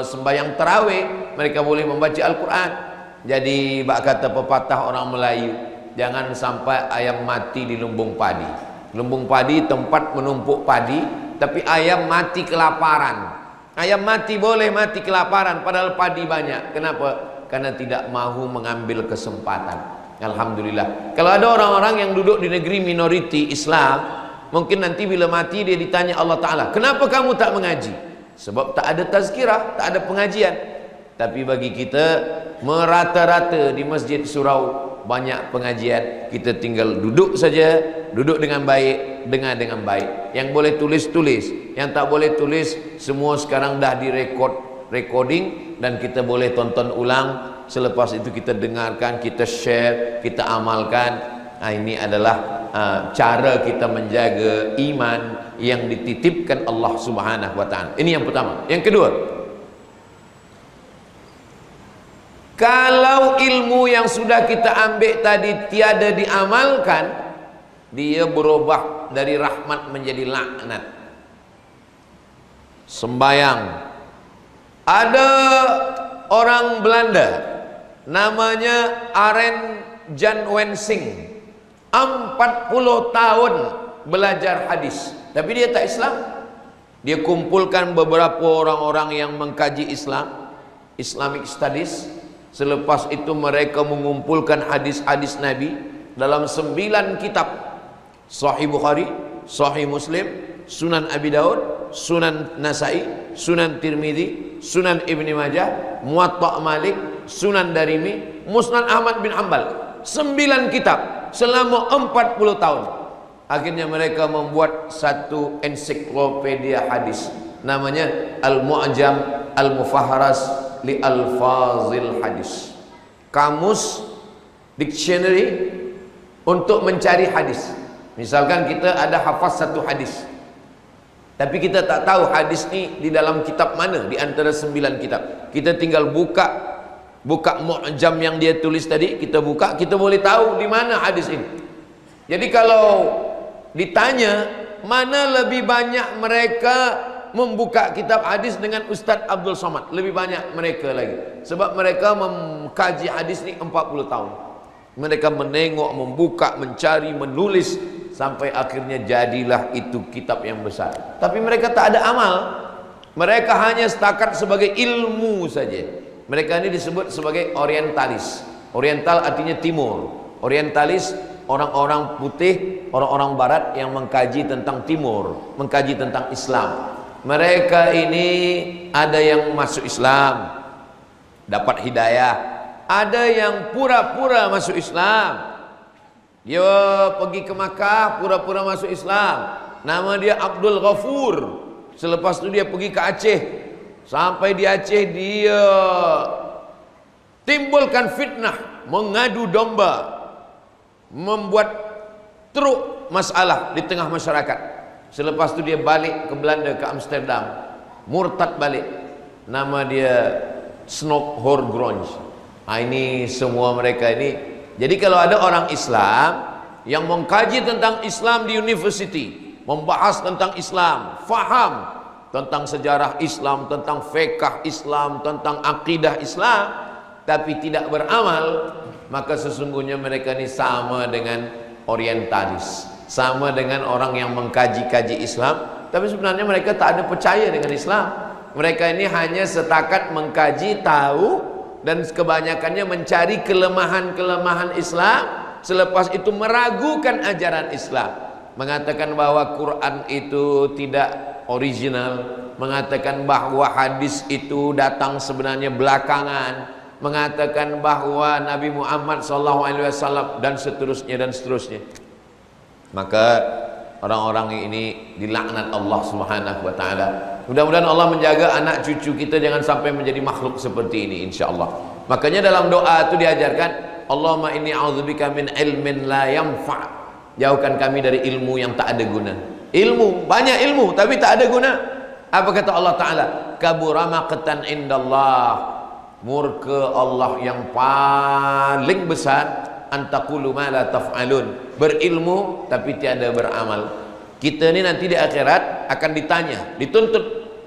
sembahyang tarawih, mereka boleh membaca Al-Quran. Jadi bak kata pepatah orang Melayu, jangan sampai ayam mati di lumbung padi. Lumbung padi tempat menumpuk padi, tapi ayam mati kelaparan. Ayam mati boleh mati kelaparan, padahal padi banyak. Kenapa? Karena tidak mahu mengambil kesempatan. Alhamdulillah. Kalau ada orang-orang yang duduk di negeri minoriti Islam, mungkin nanti bila mati dia ditanya Allah Ta'ala, kenapa kamu tak mengaji? Sebab tak ada tazkirah, tak ada pengajian. Tapi bagi kita, merata-rata di masjid surau banyak pengajian. Kita tinggal duduk saja, duduk dengan baik, dengar dengan baik. Yang boleh tulis, yang tak boleh tulis, semua sekarang dah recording, dan kita boleh tonton ulang. Selepas itu kita dengarkan, kita share, kita amalkan. Ini adalah cara kita menjaga iman yang dititipkan Allah Subhanahu wa ta'ala. Ini yang pertama. Yang kedua, kalau ilmu yang sudah kita ambil tadi tiada diamalkan, dia berubah dari rahmat menjadi laknat. Sembayang. Ada orang Belanda namanya Arend Jan Wensing, 40 tahun belajar hadis, tapi dia tak Islam. Dia kumpulkan beberapa orang-orang yang mengkaji Islam, Islamic Studies. Selepas itu mereka mengumpulkan hadis-hadis Nabi dalam 9 kitab: Sahih Bukhari, Sahih Muslim, Sunan Abi Daud, Sunan Nasai, Sunan Tirmidzi, Sunan Ibni Majah, Muwatta Malik, Sunan Darimi, Musnad Ahmad bin Hanbal. 9 kitab selama 40 tahun. Akhirnya mereka membuat satu ensiklopedia hadis, namanya Al-Mu'jam Al-Mufahharas li Alfazil Hadis. Kamus, dictionary untuk mencari hadis. Misalkan kita ada hafaz satu hadis, tapi kita tak tahu hadis ni di dalam kitab mana di antara 9 kitab. Kita tinggal buka Mu'jam yang dia tulis tadi, kita buka, kita boleh tahu di mana hadis ini. Jadi kalau ditanya mana lebih banyak mereka membuka kitab hadis dengan Ustaz Abdul Somad, lebih banyak mereka lagi, sebab mereka mengkaji hadis ni 40 tahun. Mereka menengok, membuka, mencari, menulis, sampai akhirnya jadilah itu kitab yang besar. Tapi mereka tak ada amal, mereka hanya setakat sebagai ilmu saja. Mereka ini disebut sebagai orientalis. Oriental artinya timur, orientalis orang-orang putih, orang-orang barat yang mengkaji tentang timur, mengkaji tentang Islam. Mereka ini ada yang masuk Islam, dapat hidayah, ada yang pura-pura masuk Islam. Dia pergi ke Makkah, pura-pura masuk Islam, nama dia Abdul Ghafur. Selepas itu dia pergi ke Aceh. Sampai di Aceh dia timbulkan fitnah, mengadu domba, membuat teruk masalah di tengah masyarakat. Selepas itu dia balik ke Belanda, ke Amsterdam, murtad balik. Nama dia Snoek Horgronje. Ini semua mereka ini. Jadi kalau ada orang Islam yang mengkaji tentang Islam di university, membahas tentang Islam, faham tentang sejarah Islam, tentang fiqh Islam, tentang akidah Islam, tapi tidak beramal, maka sesungguhnya mereka ini sama dengan orientalis, sama dengan orang yang mengkaji-kaji Islam, tapi sebenarnya mereka tak ada percaya dengan Islam. Mereka ini hanya setakat mengkaji, tahu, dan kebanyakannya mencari kelemahan-kelemahan Islam. Selepas itu meragukan ajaran Islam, mengatakan bahwa Quran itu tidak original, mengatakan bahwa hadis itu datang sebenarnya belakangan, mengatakan bahwa Nabi Muhammad SAW dan seterusnya. Maka orang-orang ini dilaknat Allah Subhanahu wa taala. Mudah-mudahan Allah menjaga anak cucu kita jangan sampai menjadi makhluk seperti ini, insyaallah. Makanya dalam doa itu diajarkan, Allahumma inni a'udzubika min ilmin la yanfa'. Jauhkan kami dari ilmu yang tak ada guna. Ilmu, banyak ilmu tapi tak ada guna. Apa kata Allah Ta'ala? Kabura maqtan indallah. Murka Allah yang paling besar, antaqulu ma la taf'alun. Berilmu tapi tiada beramal. Kita ni nanti di akhirat akan ditanya, dituntut,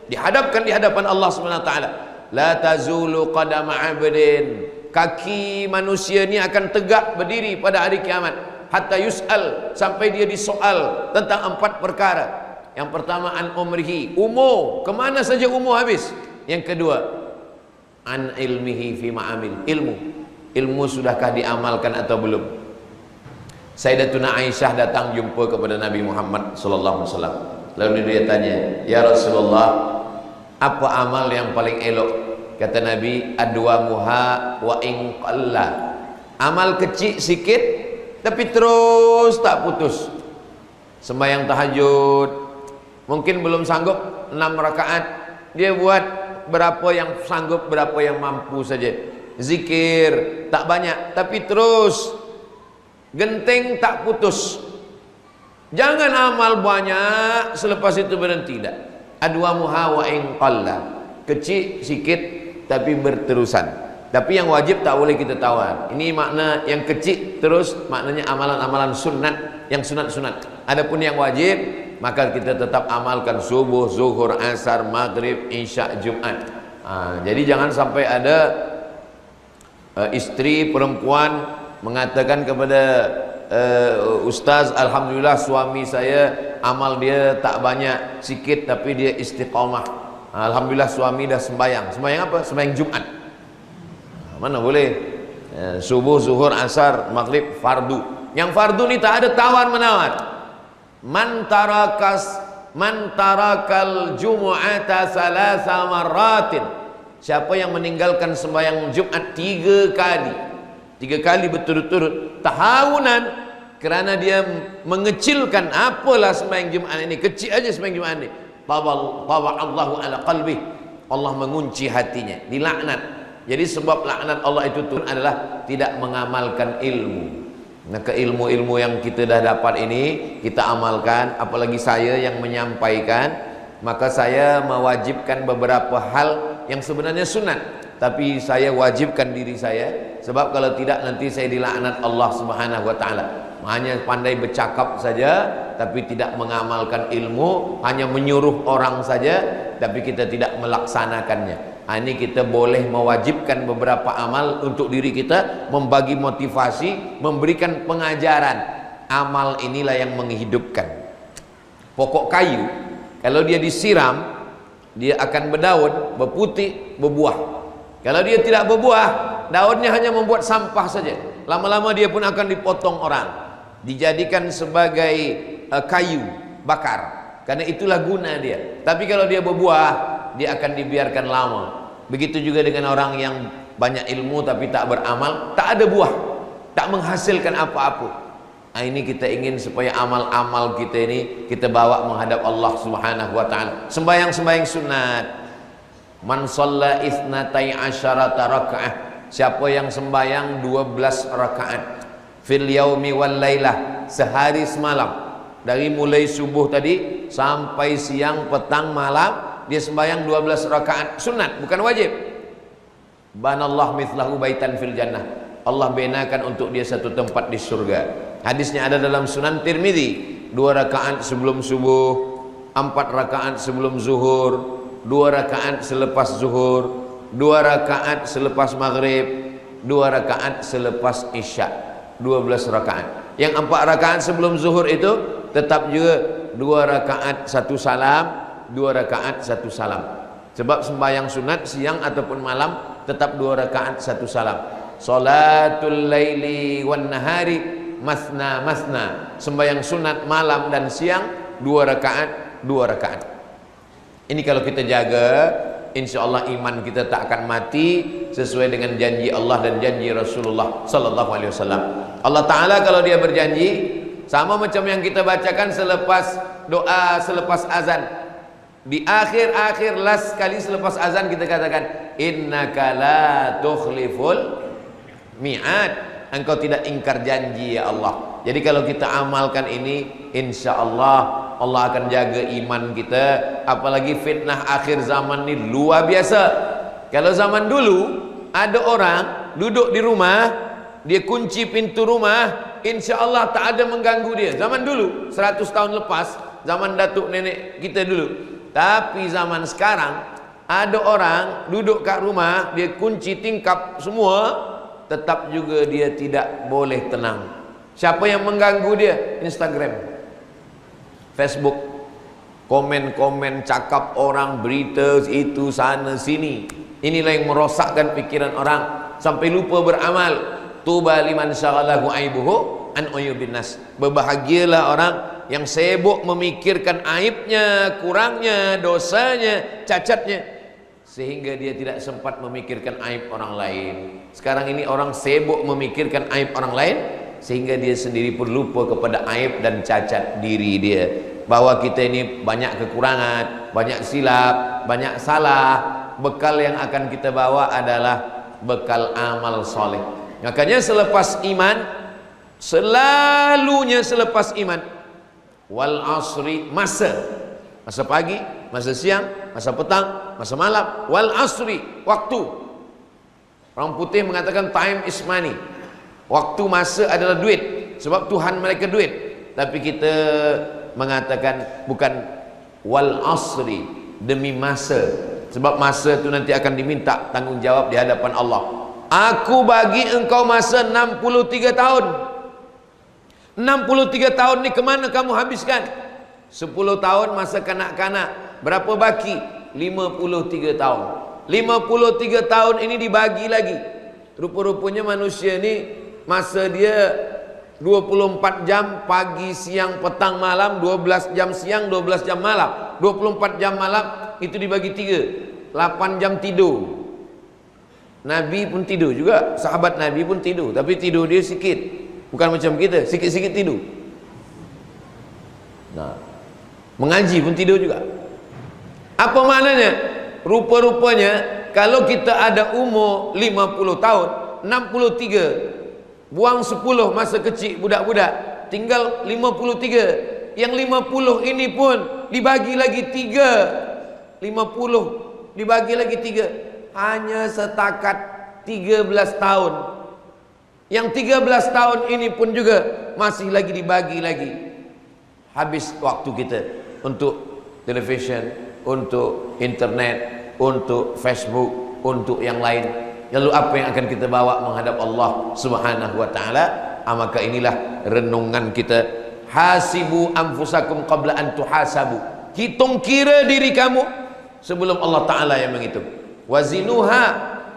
dihadapkan di hadapan Allah Subhanahu wa taala. La tazulu qadama 'abdin. Kaki manusia ni akan tegak berdiri pada hari kiamat. Hatta yus'al, sampai dia disoal tentang 4 perkara. Yang pertama an umrihi, umur, kemana saja umur habis. Yang kedua an ilmihi fi ma'amil, ilmu sudahkah diamalkan atau belum. Sayyidatuna Aisyah datang jumpa kepada Nabi Muhammad sallallahu alaihi wasallam. Lalu dia tanya, "Ya Rasulullah, apa amal yang paling elok?" Kata Nabi, "Adwamuha wa in qalla." Amal kecil sikit tapi terus tak putus. Sembahyang tahajud, mungkin belum sanggup 6 rakaat, dia buat berapa yang sanggup, berapa yang mampu saja. Zikir tak banyak tapi terus, genting tak putus. Jangan amal banyak selepas itu berhenti, tidak. Adwamuha wa in qalla, kecil sikit tapi berterusan. Tapi yang wajib tak boleh kita tawar. Ini makna yang kecil terus, maknanya amalan-amalan sunat, yang sunat-sunat. Adapun yang wajib, maka kita tetap amalkan subuh, zuhur, asar, maghrib, isya, Jumat. Jadi jangan sampai ada istri perempuan mengatakan kepada ustaz, alhamdulillah suami saya amal dia tak banyak, sikit tapi dia istiqamah. Alhamdulillah suami dah sembahyang. Sembahyang apa? Sembahyang Jumat. Mana boleh subuh, zuhur, asar, maghrib, fardu. Yang fardu ni tak ada tawar menawar. Man tarakas man tarakal jumu'ata salasa marratin, siapa yang meninggalkan sembahyang Jumat 3 kali, 3 kali berturut-turut, tahawunan, kerana dia mengecilkan, apalah sembahyang Jumat ini, kecil aja sembahyang Jumat ini, Allahu ala qalbi, Allah mengunci hatinya, dilaknat. Jadi sebab laknat Allah itu turun adalah tidak mengamalkan ilmu. Maka ilmu-ilmu yang kita dah dapat ini kita amalkan, apalagi saya yang menyampaikan, maka saya mewajibkan beberapa hal yang sebenarnya sunat, tapi saya wajibkan diri saya, sebab kalau tidak nanti saya dilaknat Allah Subhanahu wa taala. Hanya pandai bercakap saja tapi tidak mengamalkan ilmu, hanya menyuruh orang saja tapi kita tidak melaksanakannya. Ini kita boleh mewajibkan beberapa amal untuk diri kita, membagi motivasi, memberikan pengajaran. Amal inilah yang menghidupkan. Pokok kayu kalau dia disiram, dia akan berdaun, berputih, berbuah. Kalau dia tidak berbuah, daunnya hanya membuat sampah saja. Lama-lama dia pun akan dipotong orang, dijadikan sebagai kayu bakar, karena itulah guna dia. Tapi kalau dia berbuah, dia akan dibiarkan lama. Begitu juga dengan orang yang banyak ilmu tapi tak beramal, tak ada buah, tak menghasilkan apa-apa. Ini kita ingin supaya amal-amal kita ini kita bawa menghadap Allah Subhanahu wa taala. Sembahyang-sembahyang sunat. Man shalla itsnatai asyarata rakaah, siapa yang sembahyang 12 rakaat fil yaumi wal lailah, sehari semalam, dari mulai subuh tadi sampai siang, petang, malam, dia sembahyang 12 rakaat sunat, bukan wajib. Banallah mithlahu baitan fil jannah, Allah benakan untuk dia satu tempat di surga. Hadisnya ada dalam Sunan Tirmidzi. 2 rakaat sebelum subuh, 4 rakaat sebelum zuhur, 2 rakaat selepas zuhur, 2 rakaat selepas maghrib, 2 rakaat selepas isya. 12 rakaat. Yang 4 rakaat sebelum zuhur itu tetap juga 2 rakaat 1 salam, 2 rakaat 1 salam. Sebab sembahyang sunat siang ataupun malam tetap 2 rakaat 1 salam. Salatul laili wan nahari masna masna, sembahyang sunat malam dan siang 2 rakaat 2 rakaat. Ini kalau kita jaga, insya Allah iman kita tak akan mati, sesuai dengan janji Allah dan janji Rasulullah Sallallahu Alaihi Wasallam. Allah Ta'ala kalau dia berjanji, sama macam yang kita bacakan selepas doa, selepas azan, di akhir-akhir last kali selepas azan kita katakan, innaka la tukhliful mi'ad, engkau tidak ingkar janji ya Allah. Jadi kalau kita amalkan ini, insya Allah Allah akan jaga iman kita. Apalagi fitnah akhir zaman ini luar biasa. Kalau zaman dulu ada orang duduk di rumah, dia kunci pintu rumah, insya Allah tak ada mengganggu dia. Zaman dulu 100 tahun lepas, zaman datuk nenek kita dulu. Tapi zaman sekarang ada orang duduk kat rumah, dia kunci tingkap semua, tetap juga dia tidak boleh tenang. Siapa yang mengganggu dia? Instagram, Facebook, komen-komen, cakap orang, berita itu sana sini. Inilah yang merosakkan pikiran orang sampai lupa beramal. Tuba liman syaghalahu aibuhu an uyubin nas. Berbahagialah orang yang sibuk memikirkan aibnya, kurangnya, dosanya, cacatnya, sehingga dia tidak sempat memikirkan aib orang lain. Sekarang ini orang sibuk memikirkan aib orang lain, sehingga dia sendiri pun lupa kepada aib dan cacat diri dia. Bahwa kita ini banyak kekurangan, banyak silap, banyak salah. Bekal yang akan kita bawa adalah bekal amal soleh. Makanya selepas iman, selalunya selepas iman, wal asri, masa pagi, masa siang, masa petang, masa malam, wal asri, waktu. Orang putih mengatakan time is money. Waktu, masa adalah duit, sebab Tuhan mereka duit. Tapi kita mengatakan bukan wal asri, demi masa, sebab masa itu nanti akan diminta tanggungjawab di hadapan Allah. Aku bagi engkau masa 63 tahun. 63 tahun ni kemana kamu habiskan? 10 tahun masa kanak-kanak, berapa baki? 53 tahun. 53 tahun ini dibagi lagi. Rupa-rupanya manusia ni masa dia 24 jam pagi, siang, petang, malam, 12 jam siang, 12 jam malam. 24 jam malam itu dibagi 3, 8 jam tidur. Nabi pun tidur juga, sahabat Nabi pun tidur, tapi tidur dia sikit. Bukan macam kita, sikit-sikit tidur. Nah, mengaji pun tidur juga. Apa maknanya? Rupa-rupanya kalau kita ada umur 50 tahun, 63, buang 10 masa kecil budak-budak, tinggal 53. Yang 50 ini pun dibagi lagi 3. 50 dibagi lagi 3. Hanya setakat 13 tahun. Yang 13 tahun ini pun juga masih lagi dibagi lagi. Habis waktu kita untuk television, untuk internet, untuk Facebook, untuk yang lain. Lalu apa yang akan kita bawa menghadap Allah Subhanahu wa taala? Maka inilah renungan kita. Hasibu anfusakum qabla an tuhasabu. Hitung kira diri kamu sebelum Allah taala yang menghitung. Wazinuha,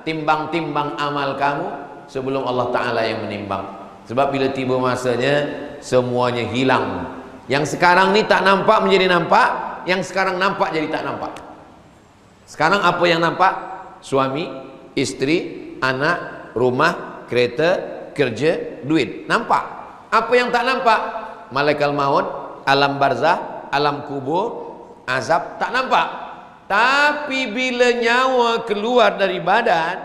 timbang-timbang amal kamu sebelum Allah taala yang menimbang. Sebab bila tiba masanya semuanya hilang. Yang sekarang ni tak nampak menjadi nampak, yang sekarang nampak jadi tak nampak. Sekarang apa yang nampak? Suami, istri, anak, rumah, kereta, kerja, duit. Nampak. Apa yang tak nampak? Malaikat maut, alam barzah, alam kubur, azab, tak nampak. Tapi bila nyawa keluar dari badan,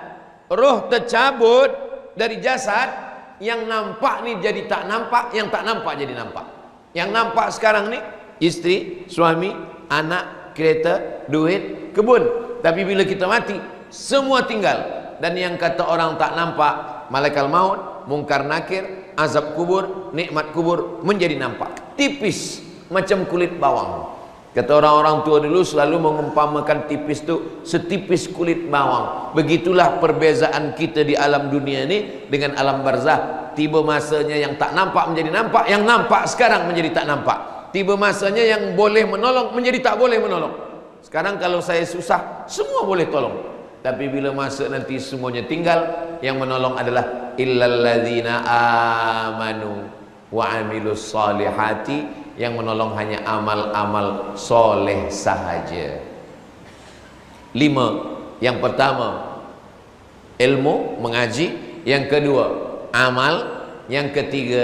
roh tercabut dari jasad, yang nampak ni jadi tak nampak, yang tak nampak jadi nampak. Yang nampak sekarang ni istri, suami, anak, kereta, duit, kebun. Tapi bila kita mati, semua tinggal. Dan yang kata orang tak nampak, malaikat maut, mungkar nakir, azab kubur, nikmat kubur menjadi nampak. Tipis macam kulit bawang. Kata orang-orang tua dulu selalu mengumpamakan tipis tu setipis kulit bawang. Begitulah perbezaan kita di alam dunia ini dengan alam barzah. Tiba masanya yang tak nampak menjadi nampak, yang nampak sekarang menjadi tak nampak. Tiba masanya yang boleh menolong menjadi tak boleh menolong. Sekarang kalau saya susah, semua boleh tolong. Tapi bila masa nanti semuanya tinggal, yang menolong adalah illalladzina amanu wa amilus salihati. Yang menolong hanya amal-amal soleh sahaja. 5. Yang pertama ilmu, mengaji. Yang kedua amal. Yang ketiga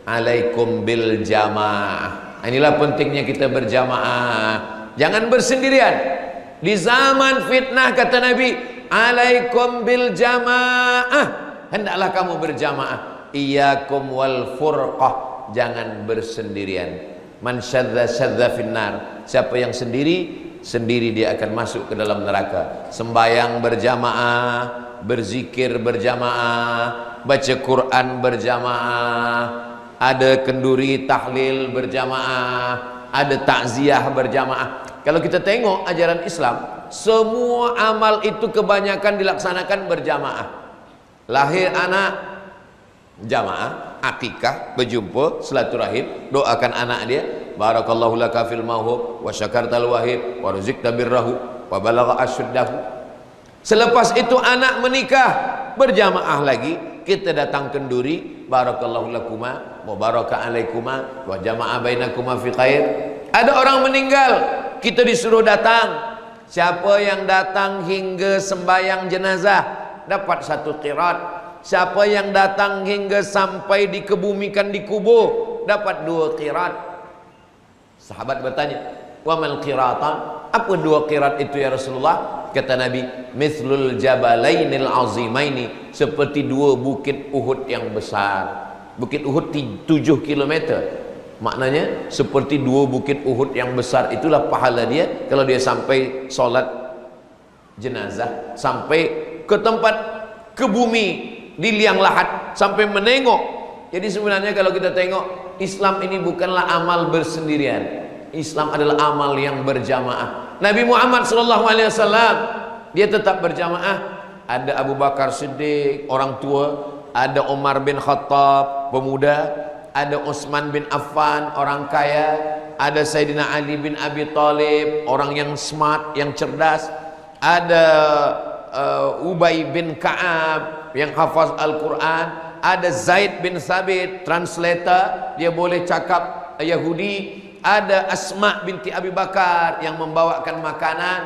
alaikum bil jamaah. Inilah pentingnya kita berjamaah. Jangan bersendirian. Di zaman fitnah kata Nabi, alaikum bil jamaah. Hendaklah kamu berjamaah. Iyyakum wal furqah. Jangan bersendirian. Man syadza syadza finnar. Siapa yang sendiri dia akan masuk ke dalam neraka. Sembayang berjamaah, berzikir berjamaah, baca Quran berjamaah, ada kenduri tahlil berjamaah, ada takziah berjamaah. Kalau kita tengok ajaran Islam, semua amal itu kebanyakan dilaksanakan berjamaah. Lahir anak jamaah, akikah, berjumpa, silaturahim, doakan anak dia, barakallahu laka fil mauhub wa syakartal wahib wa rizqta birrahu wa balagha asyuddahu. Selepas itu anak menikah, berjamaah lagi, kita datang kenduri, barakallahu lakuma wa baraka alaikuma wa jama'a bainakuma fi khair. Ada orang meninggal, kita disuruh datang. Siapa yang datang hingga sembahyang jenazah dapat 1 qirat. Siapa yang datang hingga sampai dikebumikan di kubur dapat 2 qirat. Sahabat bertanya, wa mal qiratan? Apa 2 qirat itu ya Rasulullah? Kata Nabi, mithlul jabalainil azimaini, seperti 2 bukit Uhud yang besar. Bukit Uhud 7 km. Maknanya seperti 2 bukit Uhud yang besar. Itulah pahala dia kalau dia sampai solat jenazah, sampai ke tempat, ke bumi, di liang lahat, sampai menengok. Jadi sebenarnya kalau kita tengok, Islam ini bukanlah amal bersendirian. Islam adalah amal yang berjamaah. Nabi Muhammad SAW, dia tetap berjamaah. Ada Abu Bakar Siddiq, orang tua. Ada Umar bin Khattab, pemuda. Ada Utsman bin Affan, orang kaya. Ada Sayyidina Ali bin Abi Thalib, orang yang smart, yang cerdas. Ada Ubay bin Ka'ab yang hafaz Al-Quran. Ada Zaid bin Sabit, translator, dia boleh cakap Yahudi. Ada Asma binti Abi Bakar yang membawakan makanan.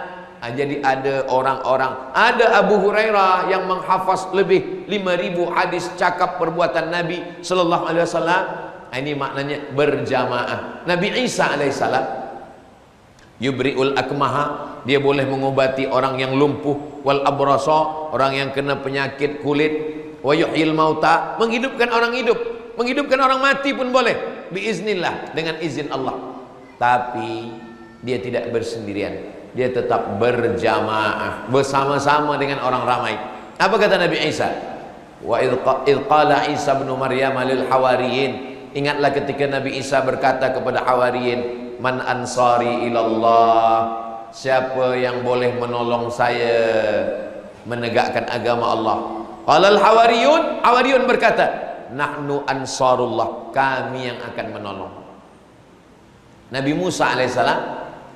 Jadi ada orang-orang. Ada Abu Hurairah yang menghafaz lebih 5.000 hadis cakap perbuatan Nabi sallallahu alaihi wasallam. Ini maknanya berjamaah. Nabi Isa alaihissalam, yubri'ul akmaha, dia boleh mengobati orang yang lumpuh, wal abrasa, orang yang kena penyakit kulit, wa yuhyil mauta, menghidupkan orang hidup, menghidupkan orang mati pun boleh, biiznillah, dengan izin Allah. Tapi dia tidak bersendirian, dia tetap berjamaah, bersama-sama dengan orang ramai. Apa kata Nabi Isa? Wa idh qala Isa bin Maryam lil hawariyin, ingatlah ketika Nabi Isa berkata kepada hawariyin, man ansari ilallah, siapa yang boleh menolong saya menegakkan agama Allah? Qalal hawariyun, hawariyun berkata, nahnu ansarullah, kami yang akan menolong. Nabi Musa alaihissalam,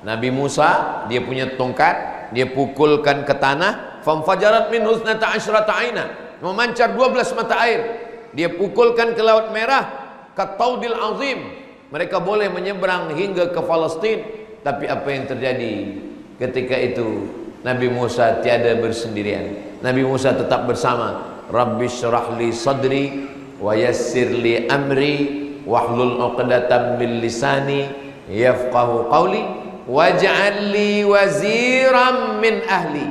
Nabi Musa dia punya tongkat, dia pukulkan ke tanah, famfajarat min husnata asyrata aina, memancar 12 mata air. Dia pukulkan ke Laut Merah, kataudil azim, mereka boleh menyeberang hingga ke Palestin. Tapi apa yang terjadi ketika itu? Nabi Musa tiada bersendirian. Nabi Musa tetap bersama. Rabbi syrah li sadri wa yassir li amri wahlul 'uqdatam min lisani yafqahu qawli waj'al li waziran min ahli,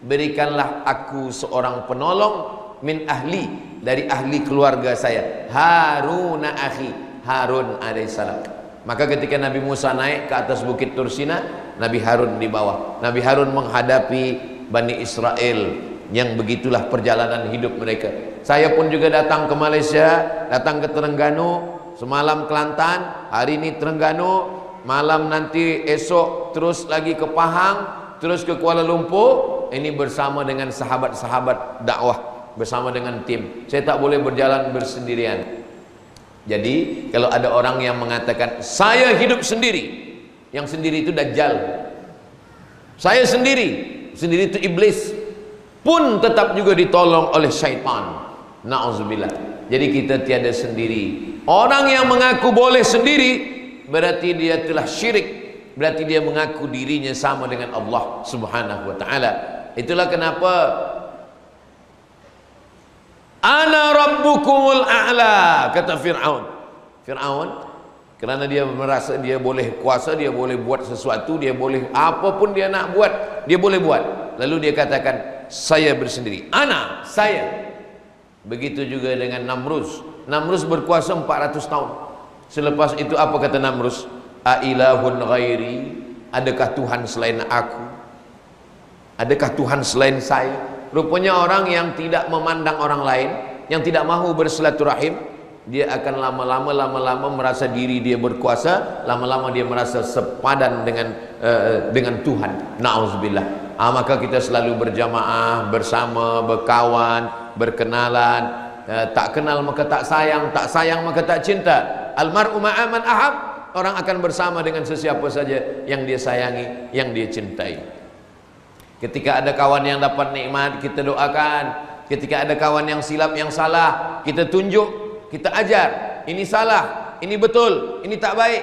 berikanlah aku seorang penolong min ahli, dari ahli keluarga saya, Harun akhi, Harun alaihissalam. Maka ketika Nabi Musa naik ke atas bukit Tursina, Nabi Harun di bawah. Nabi Harun menghadapi Bani Israel, yang begitulah perjalanan hidup mereka. Saya pun juga datang ke Malaysia, datang ke Terengganu, semalam Kelantan, hari ini Terengganu, malam nanti esok terus lagi ke Pahang, terus ke Kuala Lumpur. Ini bersama dengan sahabat-sahabat dakwah, bersama dengan tim. Saya tak boleh berjalan bersendirian. Jadi kalau ada orang yang mengatakan saya hidup sendiri, yang sendiri itu Dajjal. Saya sendiri, sendiri itu iblis, pun tetap juga ditolong oleh syaitan. Na'udzubillah. Jadi kita tiada sendiri. Orang yang mengaku boleh sendiri, berarti dia telah syirik, berarti dia mengaku dirinya sama dengan Allah subhanahu wa ta'ala. Itulah kenapa ana rabbukumul a'la, kata Fir'aun. Fir'aun kerana dia merasa dia boleh kuasa, dia boleh buat sesuatu, dia boleh apapun dia nak buat, dia boleh buat. Lalu dia katakan saya bersendiri, ana, saya. Begitu juga dengan Namrus. Namrus berkuasa 400 tahun. Selepas itu apa kata Namrus? Ailahun ghairi, adakah Tuhan selain aku? Adakah Tuhan selain saya? Rupanya orang yang tidak memandang orang lain, yang tidak mahu bersilaturahim, dia akan lama-lama merasa diri dia berkuasa, lama-lama dia merasa sepadan dengan Tuhan. Na'udzubillah. Maka kita selalu berjamaah, bersama, berkawan, berkenalan. Tak kenal maka tak sayang maka tak cinta. Almar'u ma'aman ahab, orang akan bersama dengan sesiapa saja yang dia sayangi, yang dia cintai. Ketika ada kawan yang dapat nikmat, kita doakan. Ketika ada kawan yang silap, yang salah, kita tunjuk, kita ajar. Ini salah, ini betul, ini tak baik.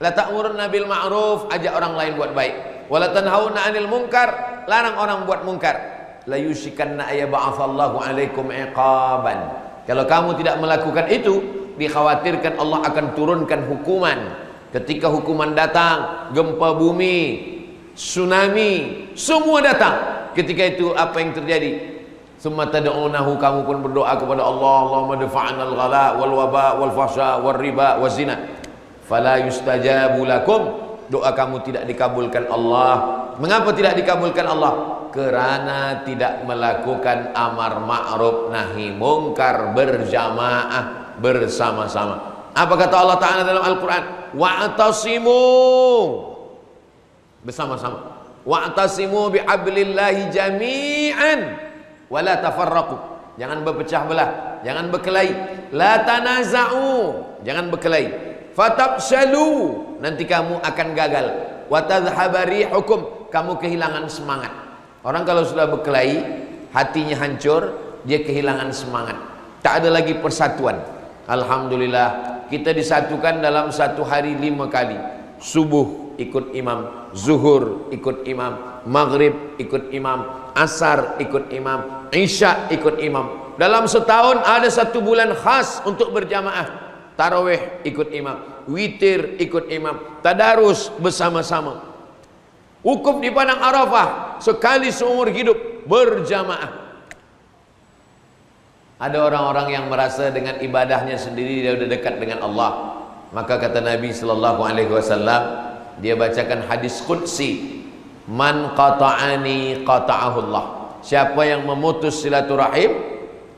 La ta'murunna bil ma'ruf, ajak orang lain buat baik. Wa la tanhauna 'anil munkar, larang orang buat munkar. La yushikanna ayyab'atsallahu 'alaikum iqaban. Kalau kamu tidak melakukan itu, dikhawatirkan Allah akan turunkan hukuman. Ketika hukuman datang, gempa bumi, tsunami, semua datang. Ketika itu apa yang terjadi? Summa tad'unahu, kamu pun berdoa kepada Allah, Allahumma dafa'na al-ghala wal waba wal fahsya wal riba waz zina. Fala yustajabu lakum, doa kamu tidak dikabulkan Allah. Mengapa tidak dikabulkan Allah? Kerana tidak melakukan amar ma'ruf nahi mungkar berjamaah, bersama-sama. Apa kata Allah Ta'ala dalam Al-Quran? Wa'tasimu, bersama-sama. Wa'tasimu bihablillahi jami'an wa la tafarraqu, jangan berpecah belah, jangan berkelahi. La tanaza'u, jangan berkelahi. Fatabshalu, nanti kamu akan gagal. Wa tadhhaba rihukum, kamu kehilangan semangat. Orang kalau sudah berkelahi, hatinya hancur, dia kehilangan semangat. tak ada lagi persatuan. Alhamdulillah, kita disatukan dalam satu hari 5 kali. Subuh ikut imam, zuhur ikut imam, maghrib ikut imam, asar ikut imam, isya ikut imam. Dalam setahun ada 1 bulan khas untuk berjamaah. Tarawih ikut imam, witir ikut imam, tadarus bersama-sama. Wukuf di padang Arafah sekali seumur hidup berjamaah. Ada orang-orang yang merasa dengan ibadahnya sendiri dia sudah dekat dengan Allah. Maka kata Nabi sallallahu alaihi wasallam, dia bacakan hadis qudsi, man qata'ani qata'ahu Allah. Siapa yang memutus silaturahim,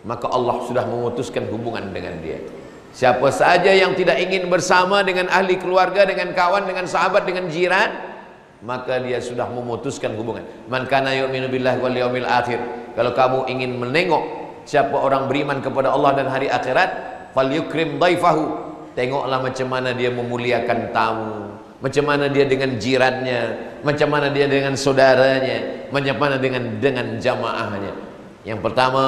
maka Allah sudah memutuskan hubungan dengan dia. Siapa saja yang tidak ingin bersama dengan ahli keluarga, dengan kawan, dengan sahabat, dengan jiran, maka dia sudah memutuskan hubungan. Man kana yu'minu billahi wal yaumil akhir. Kalau kamu ingin menengok siapa orang beriman kepada Allah dan hari akhirat, falyukrim dhaifahu. Tengoklah macam mana dia memuliakan tamu, macam mana dia dengan jirannya, macam mana dia dengan saudaranya, macam mana dengan jamaahnya. Yang pertama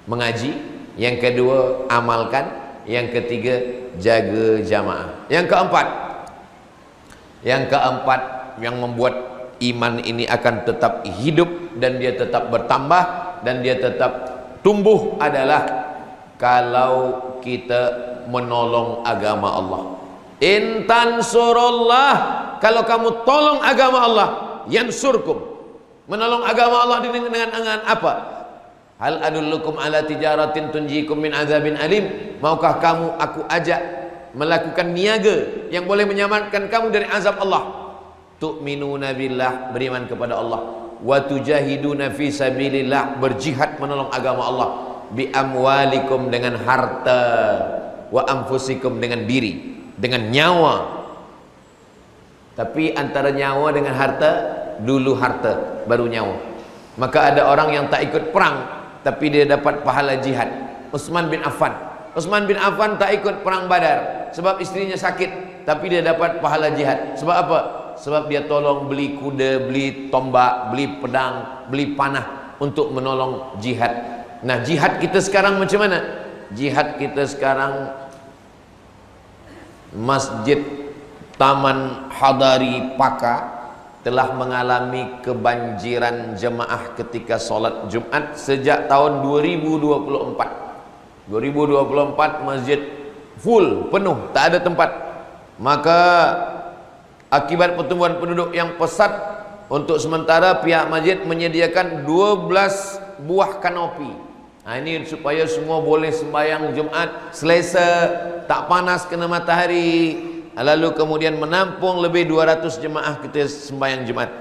mengaji, yang kedua amalkan, yang ketiga jaga jamaah. Yang keempat yang membuat iman ini akan tetap hidup dan dia tetap bertambah dan dia tetap tumbuh adalah kalau kita menolong agama Allah. In tansurullah, kalau kamu tolong agama Allah, yansurkum. Menolong agama Allah dengan apa? Hal adullukum ala tijaratin tunjikum min azabin alim. Maukah kamu aku ajak melakukan niaga yang boleh menyelamatkan kamu dari azab Allah? Tu'minuna billah, beriman kepada Allah, wa tujahiduna fi sabilillah, berjihad menolong agama Allah, bi amwalikum, dengan harta, wa anfusikum, dengan diri, dengan nyawa. Tapi antara nyawa dengan harta, dulu harta baru nyawa. Maka ada orang yang tak ikut perang tapi dia dapat pahala jihad. Utsman bin Affan tak ikut perang Badar sebab istrinya sakit, tapi dia dapat pahala jihad. Sebab apa? Sebab dia tolong beli kuda, beli tombak, beli pedang, beli panah untuk menolong jihad. Nah, jihad kita sekarang macam mana? Jihad kita sekarang, Masjid Taman Hadari Paka telah mengalami kebanjiran jemaah ketika solat Jumat sejak tahun 2024. 2024 masjid full, penuh, tak ada tempat. Maka akibat pertumbuhan penduduk yang pesat, untuk sementara pihak masjid menyediakan 12 buah kanopi. Nah, ini supaya semua boleh sembahyang Jumat selesa, tak panas kena matahari. Lalu kemudian menampung lebih 200 jemaah kita sembahyang Jumat.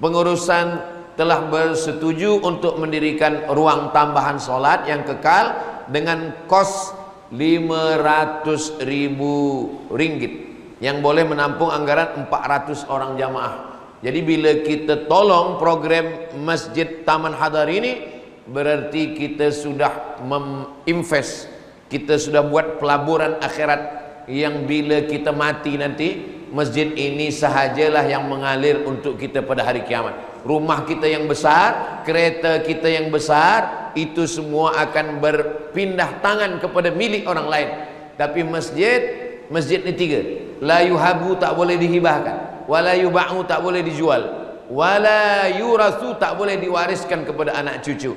Pengurusan telah bersetuju untuk mendirikan ruang tambahan solat yang kekal dengan kos 500.000 ringgit yang boleh menampung anggaran 400 orang jamaah. Jadi bila kita tolong program Masjid Taman Hadari ini, berarti kita sudah menginvest, kita sudah buat pelaburan akhirat, yang bila kita mati nanti, masjid ini sahajalah yang mengalir untuk kita pada hari kiamat. Rumah kita yang besar, kereta kita yang besar, itu semua akan berpindah tangan kepada milik orang lain. Tapi masjid ni 3. La yuhabu, tak boleh dihibahkan. Wala yuba'u, tak boleh dijual. Wala yurasu, tak boleh diwariskan kepada anak cucu.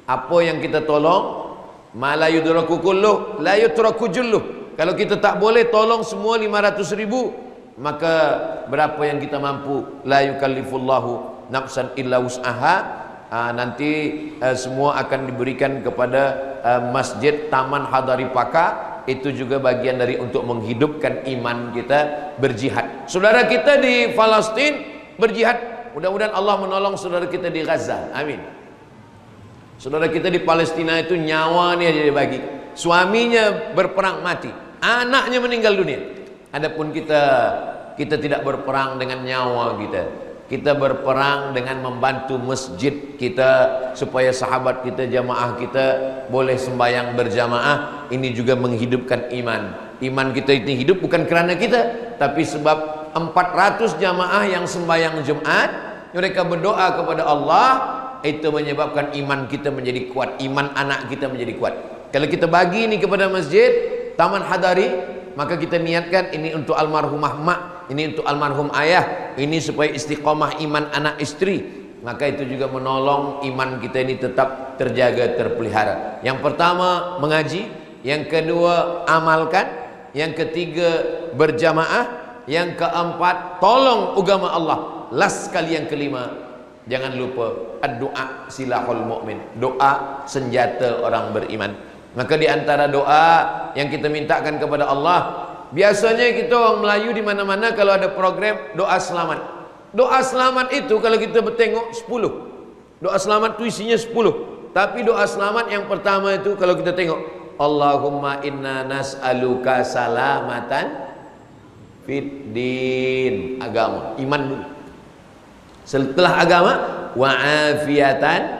Apa yang kita tolong, ma la yudraku kulluh, la yutraku julluh. Kalau kita tak boleh tolong semua 500.000, maka berapa yang kita mampu, la yukallifullahu nafsan illa wus'aha, nanti semua akan diberikan kepada Masjid Taman Hadari Paka. Itu juga bagian dari untuk menghidupkan iman kita, berjihad. Saudara kita di Palestin berjihad, mudah-mudahan Allah menolong saudara kita di Gaza, amin. Saudara kita di Palestina itu nyawanya dia bagi, suaminya berperang mati, anaknya meninggal dunia. Adapun kita tidak berperang dengan nyawa kita. Kita berperang dengan membantu masjid kita supaya sahabat kita, jamaah kita boleh sembahyang berjamaah. Ini juga menghidupkan iman. Iman kita ini hidup bukan kerana kita, tapi sebab 400 jamaah yang sembahyang Jumat, mereka berdoa kepada Allah, itu menyebabkan iman kita menjadi kuat, iman anak kita menjadi kuat. Kalau kita bagi ini kepada masjid Taman Hadari, maka kita niatkan ini untuk almarhumah mak, ini untuk almarhum ayah, ini supaya istiqomah iman anak istri, maka itu juga menolong iman kita ini tetap terjaga, terpelihara. Yang pertama mengaji, yang kedua amalkan, yang ketiga berjamaah, yang keempat tolong agama Allah. Last kali yang kelima, jangan lupa doa silahul mu'min, doa senjata orang beriman. Maka di antara doa yang kita mintakan kepada Allah, biasanya kita orang Melayu di mana-mana kalau ada program doa selamat. Doa selamat itu kalau kita bertengok 10. Doa selamat itu isinya 10. Tapi doa selamat yang pertama itu kalau kita tengok, Allahumma inna nas'aluka salamatan fid din, agama, iman dulu. Setelah agama, wa afiatan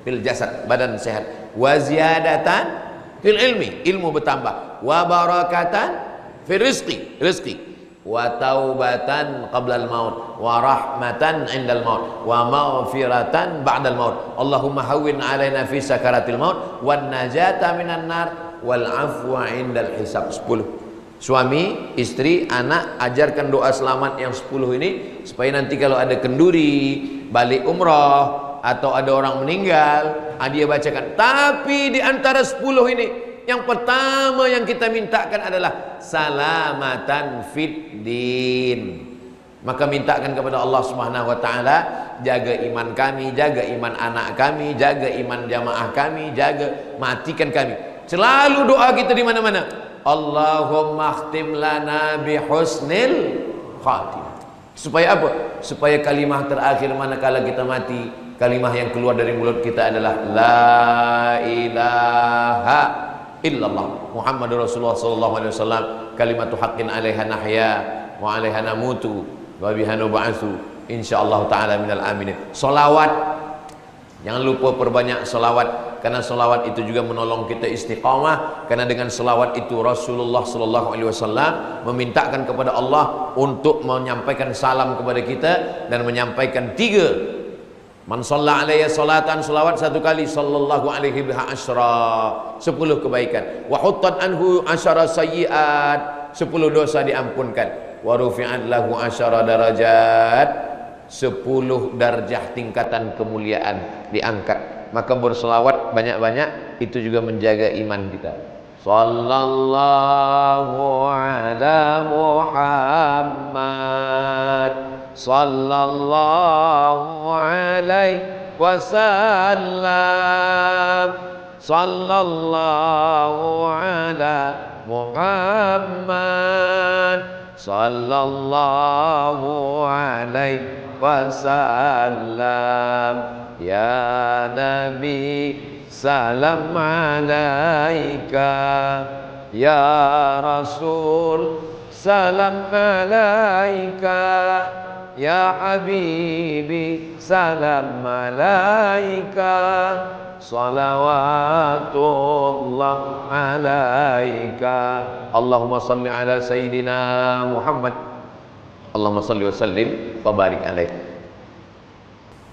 fil jasad, badan sehat, wa ziyadatan fil ilmi, ilmu bertambah, wa barakatan fil rizqi, rizqi, wa taubatan qablal maut, wa rahmatan indal maut, wa maghfiratan ba'dal maut. Allahumma hawwin alaina fi sakaratil maut, wan najata minan nar, wal afwa indal hisab. 10. Suami, istri, anak, ajarkan doa selamat yang 10 ini, supaya nanti kalau ada kenduri, balik umrah, atau ada orang meninggal, dia bacakan. Tapi di antara 10 ini, yang pertama yang kita mintakan adalah salamatan fid din. Maka mintakan kepada Allah Subhanahu wa taala, jaga iman kami, jaga iman anak kami, jaga iman jamaah kami, jaga matikan kami. Selalu doa kita di mana-mana, Allahumma khtim lana bi husnil khatimah. Supaya apa? Supaya kalimah terakhir manakala kita mati, kalimah yang keluar dari mulut kita adalah la ilaha illallah Muhammadur Rasulullah sallallahu alaihi wasallam, kalimatu haqqin 'alaiha nahya wa 'alaiha namutu wa biha nub'atsu insyaallah taala minal aminin. Selawat, jangan lupa perbanyak selawat, karena selawat itu juga menolong kita istiqamah. Karena dengan selawat itu Rasulullah sallallahu alaihi wasallam memintakan kepada Allah untuk menyampaikan salam kepada kita dan menyampaikan 3. Man shalla alayya salatan, selawat 1 kali, sallallahu alaihi biha asyra, 10 kebaikan. Wa huttat anhu asyara sayyiat, 10 dosa diampunkan. Wa rufi'at lahu asyara darajat, 10 darjah tingkatan kemuliaan diangkat. Maka berselawat banyak-banyak, itu juga menjaga iman kita. Sallallahu ala Muhammad, sallallahu alaihi wasallam, sallallahu ala Muhammad, sallallahu alaihi wasallam. Ya Nabi salam alaika, ya Rasul salam alaika, ya Habibi salam alaika, salawatullah alaika. Allahumma salli ala Sayyidina Muhammad, Allahumma salli wa sallim wa barik alaih.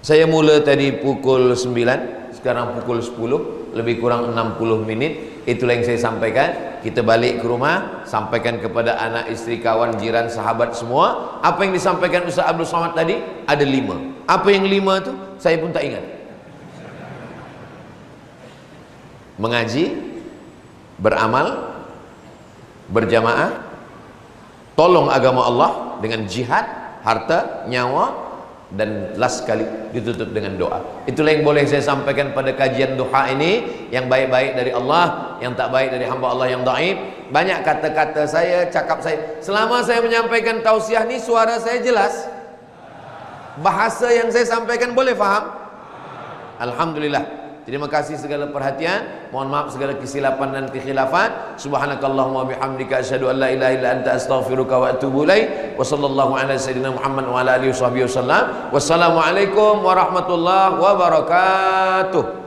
Saya mula tadi pukul 9, sekarang pukul 10, lebih kurang 60 menit. Itulah yang saya sampaikan. Kita balik ke rumah, sampaikan kepada anak, istri, kawan, jiran, sahabat semua. Apa yang disampaikan Ustaz Abdul Somad tadi, ada 5. Apa yang 5 itu, saya pun tak ingat. Mengaji, beramal, berjamaah, tolong agama Allah dengan jihad, harta, nyawa, dan last kali ditutup dengan doa. Itulah yang boleh saya sampaikan pada kajian duha ini. Yang baik-baik dari Allah, yang tak baik dari hamba Allah yang dhaif. Banyak kata-kata saya, cakap saya, selama saya menyampaikan tausiah ni, suara saya jelas, bahasa yang saya sampaikan boleh faham? Alhamdulillah. Terima kasih segala perhatian. Mohon maaf segala kesilapan dan kekhilafan. Subhanakallahumma bihamdika asyhadu an la ilaha illa anta astaghfiruka wa atubu ilaik. Wa sallallahu ala sayyidina Muhammad wa ala alihi wasallam. Wassalamualaikum warahmatullahi wabarakatuh.